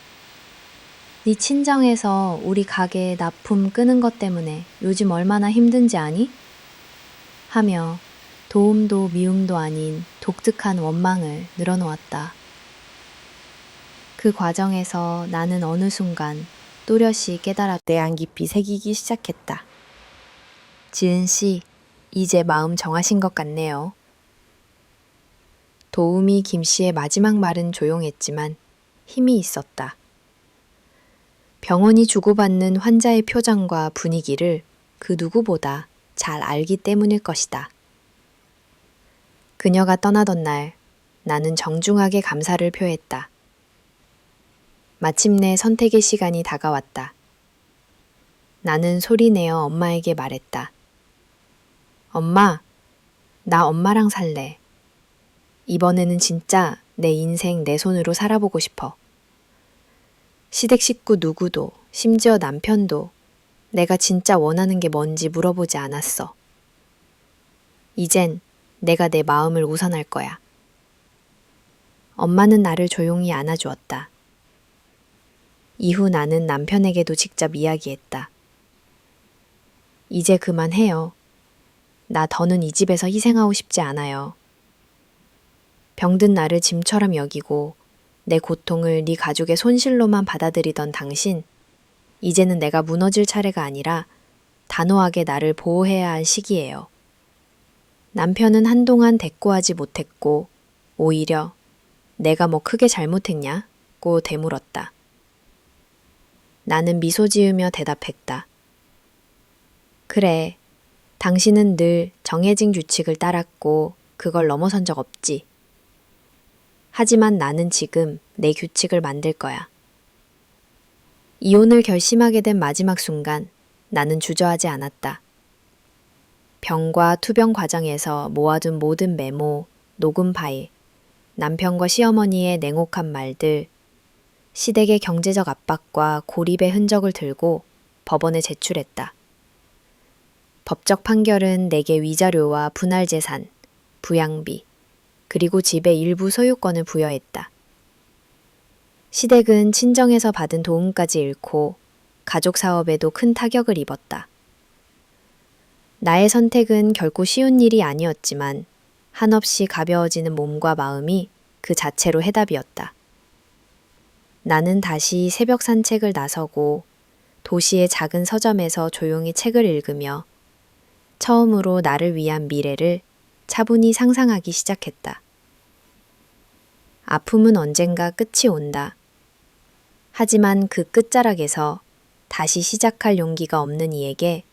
네 친정에서 우리 가게 납품 끄는 것 때문에 요즘 얼마나 힘든지 아니? 하며 도움도 미움도 아닌 독특한 원망을 늘어놓았다. 그 과정에서 나는 어느 순간 또렷이 깨달았다. 내 안 깊이 새기기 시작했다. 지은 씨, 이제 마음 정하신 것 같네요. 도우미 김 씨의 마지막 말은 조용했지만 힘이 있었다. 병원이 주고받는 환자의 표정과 분위기를 그 누구보다 잘 알기 때문일 것이다. 그녀가 떠나던 날 나는 정중하게 감사를 표했다. 마침내 선택의 시간이 다가왔다. 나는 소리내어 엄마에게 말했다. 엄마, 나 엄마랑 살래. 이번에는 진짜 내 인생 내 손으로 살아보고 싶어. 시댁 식구 누구도, 심지어 남편도 내가 진짜 원하는 게 뭔지 물어보지 않았어. 이젠 내가 내 마음을 우선할 거야. 엄마는 나를 조용히 안아주었다. 이후 나는 남편에게도 직접 이야기했다. 이제 그만해요. 나 더는 이 집에서 희생하고 싶지 않아요. 병든 나를 짐처럼 여기고 내 고통을 네 가족의 손실로만 받아들이던 당신, 이제는 내가 무너질 차례가 아니라 단호하게 나를 보호해야 할 시기예요. 남편은 한동안 대꾸하지 못했고 오히려 내가 뭐 크게 잘못했냐고 되물었다. 나는 미소 지으며 대답했다. 그래, 당신은 늘 정해진 규칙을 따랐고 그걸 넘어선 적 없지. 하지만 나는 지금 내 규칙을 만들 거야. 이혼을 결심하게 된 마지막 순간 나는 주저하지 않았다. 병과 투병 과정에서 모아둔 모든 메모, 녹음 파일, 남편과 시어머니의 냉혹한 말들, 시댁의 경제적 압박과 고립의 흔적을 들고 법원에 제출했다. 법적 판결은 내게 위자료와 분할재산, 부양비, 그리고 집의 일부 소유권을 부여했다. 시댁은 친정에서 받은 도움까지 잃고 가족 사업에도 큰 타격을 입었다. 나의 선택은 결코 쉬운 일이 아니었지만 한없이 가벼워지는 몸과 마음이 그 자체로 해답이었다. 나는 다시 새벽 산책을 나서고 도시의 작은 서점에서 조용히 책을 읽으며 처음으로 나를 위한 미래를 차분히 상상하기 시작했다. 아픔은 언젠가 끝이 온다. 하지만 그 끝자락에서 다시 시작할 용기가 없는 이에게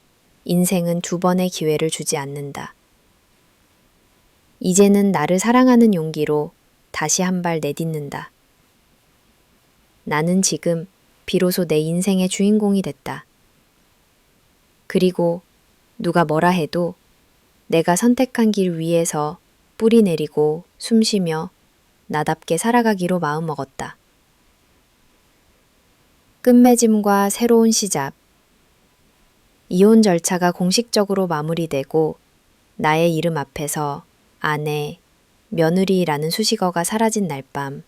인생은 두 번의 기회를 주지 않는다. 이제는 나를 사랑하는 용기로 다시 한 발 내딛는다. 나는 지금 비로소 내 인생의 주인공이 됐다. 그리고 누가 뭐라 해도 내가 선택한 길 위에서 뿌리 내리고 숨 쉬며 나답게 살아가기로 마음먹었다. 끝맺음과 새로운 시작. 이혼 절차가 공식적으로 마무리되고 나의 이름 앞에서 아내, 며느리라는 수식어가 사라진 날 밤,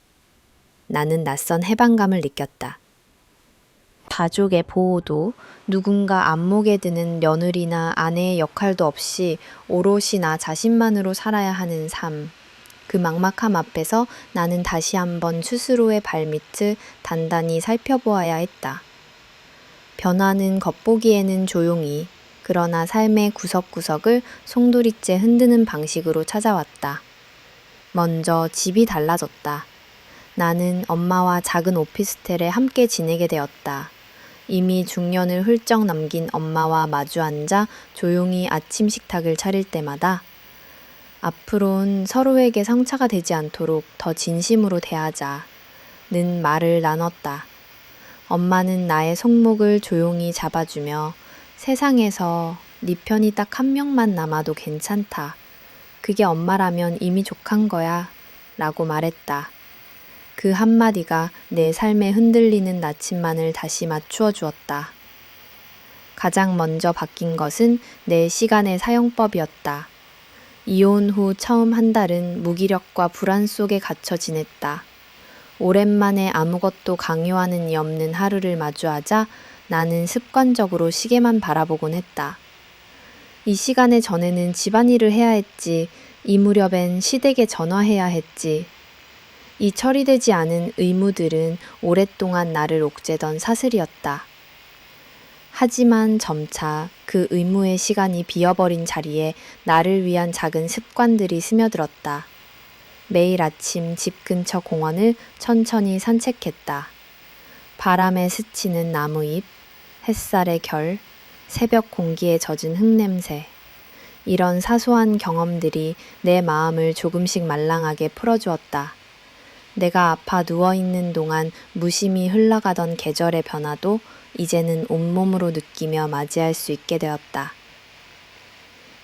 나는 낯선 해방감을 느꼈다. 가족의 보호도, 누군가 안목에 드는 며느리나 아내의 역할도 없이 오롯이 나 자신만으로 살아야 하는 삶. 그 막막함 앞에서 나는 다시 한번 스스로의 발밑을 단단히 살펴보아야 했다. 변화는 겉보기에는 조용히, 그러나 삶의 구석구석을 송두리째 흔드는 방식으로 찾아왔다. 먼저 집이 달라졌다. 나는 엄마와 작은 오피스텔에 함께 지내게 되었다. 이미 중년을 훌쩍 남긴 엄마와 마주 앉아 조용히 아침 식탁을 차릴 때마다 앞으로는 서로에게 상처가 되지 않도록 더 진심으로 대하자는 말을 나눴다. 엄마는 나의 손목을 조용히 잡아주며 세상에서 네 편이 딱 한 명만 남아도 괜찮다. 그게 엄마라면 이미 족한 거야. 라고 말했다. 그 한마디가 내 삶에 흔들리는 나침반을 다시 맞추어 주었다. 가장 먼저 바뀐 것은 내 시간의 사용법이었다. 이혼 후 처음 한 달은 무기력과 불안 속에 갇혀 지냈다. 오랜만에 아무것도 강요하는 이 없는 하루를 마주하자 나는 습관적으로 시계만 바라보곤 했다. 이 시간에 전에는 집안일을 해야 했지, 이 무렵엔 시댁에 전화해야 했지. 이 처리되지 않은 의무들은 오랫동안 나를 옥죄던 사슬이었다. 하지만 점차 그 의무의 시간이 비어버린 자리에 나를 위한 작은 습관들이 스며들었다. 매일 아침 집 근처 공원을 천천히 산책했다. 바람에 스치는 나무잎, 햇살의 결, 새벽 공기에 젖은 흙냄새. 이런 사소한 경험들이 내 마음을 조금씩 말랑하게 풀어주었다. 내가 아파 누워있는 동안 무심히 흘러가던 계절의 변화도 이제는 온몸으로 느끼며 맞이할 수 있게 되었다.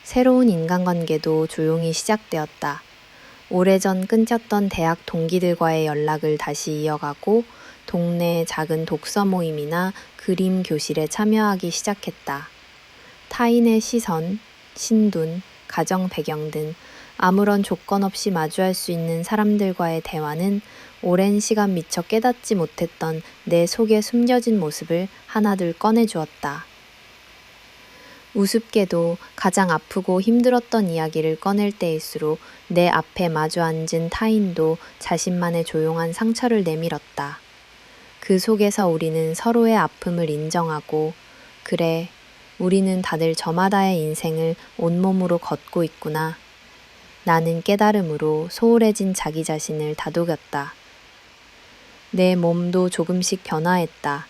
새로운 인간관계도 조용히 시작되었다. 오래전 끊겼던 대학 동기들과의 연락을 다시 이어가고 동네 작은 독서 모임이나 그림 교실에 참여하기 시작했다. 타인의 시선, 신분, 가정 배경 등 아무런 조건 없이 마주할 수 있는 사람들과의 대화는 오랜 시간 미처 깨닫지 못했던 내 속에 숨겨진 모습을 하나둘 꺼내주었다. 우습게도 가장 아프고 힘들었던 이야기를 꺼낼 때일수록 내 앞에 마주 앉은 타인도 자신만의 조용한 상처를 내밀었다. 그 속에서 우리는 서로의 아픔을 인정하고, 그래, 우리는 다들 저마다의 인생을 온몸으로 걷고 있구나. 나는 깨달음으로 소홀해진 자기 자신을 다독였다. 내 몸도 조금씩 변화했다.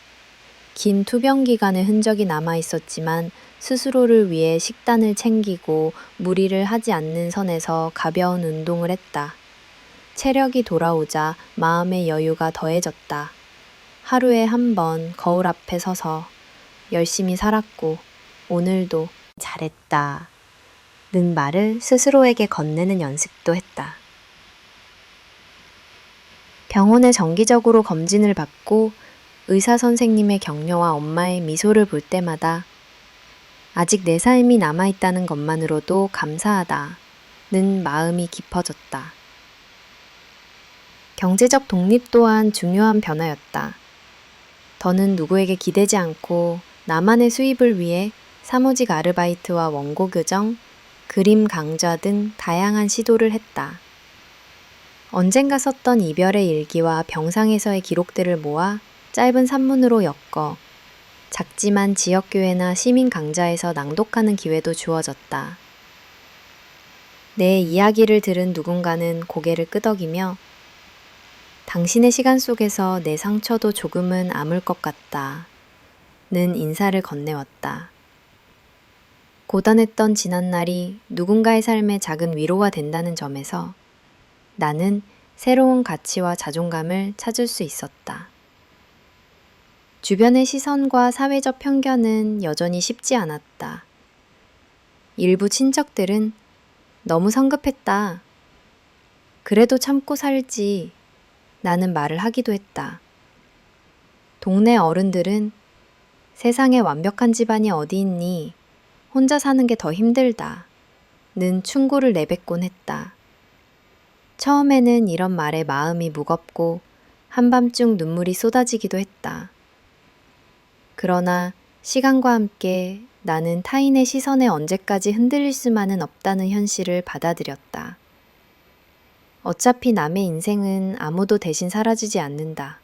긴 투병 기간의 흔적이 남아 있었지만 스스로를 위해 식단을 챙기고 무리를 하지 않는 선에서 가벼운 운동을 했다. 체력이 돌아오자 마음의 여유가 더해졌다. 하루에 한 번 거울 앞에 서서 열심히 살았고 오늘도 잘했다 는 말을 스스로에게 건네는 연습도 했다. 병원에 정기적으로 검진을 받고 의사 선생님의 격려와 엄마의 미소를 볼 때마다 아직 내 삶이 남아있다는 것만으로도 감사하다는 마음이 깊어졌다. 경제적 독립 또한 중요한 변화였다. 더는 누구에게 기대지 않고 나만의 수입을 위해 사무직 아르바이트와 원고 교정, 그림 강좌 등 다양한 시도를 했다. 언젠가 썼던 이별의 일기와 병상에서의 기록들을 모아 짧은 산문으로 엮어 작지만 지역교회나 시민 강좌에서 낭독하는 기회도 주어졌다. 내 이야기를 들은 누군가는 고개를 끄덕이며 당신의 시간 속에서 내 상처도 조금은 아물 것 같다 는 인사를 건네왔다. 고단했던 지난날이 누군가의 삶에 작은 위로가 된다는 점에서 나는 새로운 가치와 자존감을 찾을 수 있었다. 주변의 시선과 사회적 편견은 여전히 쉽지 않았다. 일부 친척들은 너무 성급했다. 그래도 참고 살지. 라는 말을 하기도 했다. 동네 어른들은 세상에 완벽한 집안이 어디 있니? 혼자 사는 게 더 힘들다. 는 충고를 내뱉곤 했다. 처음에는 이런 말에 마음이 무겁고 한밤중 눈물이 쏟아지기도 했다. 그러나 시간과 함께 나는 타인의 시선에 언제까지 흔들릴 수만은 없다는 현실을 받아들였다. 어차피 남의 인생은 아무도 대신 사라지지 않는다.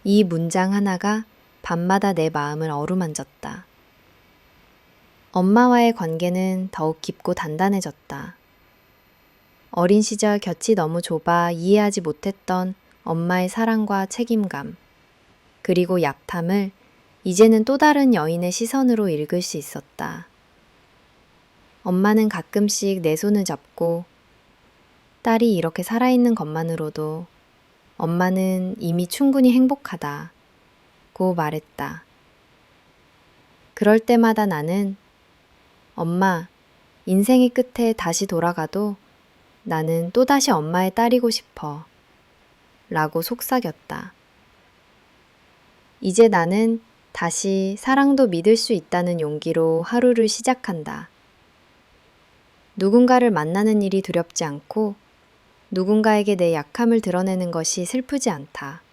이 문장 하나가 밤마다 내 마음을 어루만졌다. 엄마와의 관계는 더욱 깊고 단단해졌다. 어린 시절 곁이 너무 좁아 이해하지 못했던 엄마의 사랑과 책임감, 그리고 약탐을 이제는 또 다른 여인의 시선으로 읽을 수 있었다. 엄마는 가끔씩 내 손을 잡고 딸이 이렇게 살아있는 것만으로도 엄마는 이미 충분히 행복하다고 말했다. 그럴 때마다 나는 엄마, 인생의 끝에 다시 돌아가도 나는 또다시 엄마의 딸이고 싶어 라고 속삭였다. 이제 나는 다시 사랑도 믿을 수 있다는 용기로 하루를 시작한다. 누군가를 만나는 일이 두렵지 않고 누군가에게 내 약함을 드러내는 것이 슬프지 않다.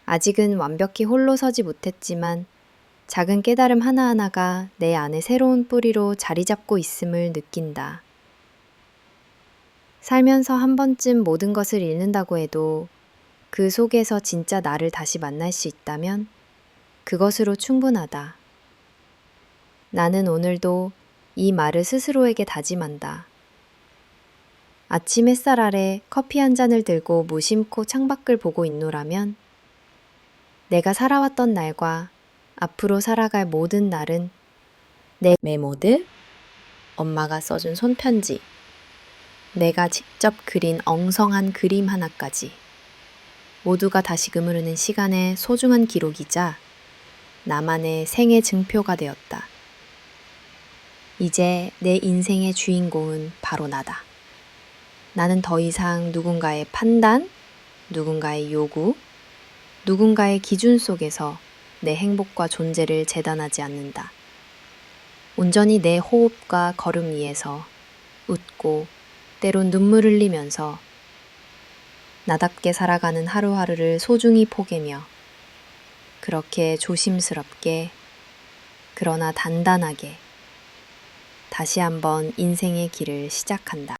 아직은 완벽히 홀로 서지 못했지만 작은 깨달음 하나하나가 내 안에 새로운 뿌리로 자리 잡고 있음을 느낀다. 살면서 한 번쯤 모든 것을 잃는다고 해도 그 속에서 진짜 나를 다시 만날 수 있다면 그것으로 충분하다. 나는 오늘도 이 말을 스스로에게 다짐한다. 아침 햇살 아래 커피 한 잔을 들고 무심코 창밖을 보고 있노라면 내가 살아왔던 날과 앞으로 살아갈 모든 날은 내 메모들, 엄마가 써준 손편지, 내가 직접 그린 엉성한 그림 하나까지 모두가 다시금 흐르는 시간의 소중한 기록이자 나만의 생애 증표가 되었다. 이제 내 인생의 주인공은 바로 나다. 나는 더 이상 누군가의 판단, 누군가의 요구, 누군가의 기준 속에서 내 행복과 존재를 재단하지 않는다. 온전히 내 호흡과 걸음 위에서 웃고 때론 눈물 흘리면서 나답게 살아가는 하루하루를 소중히 포개며 그렇게 조심스럽게 그러나 단단하게 다시 한번 인생의 길을 시작한다.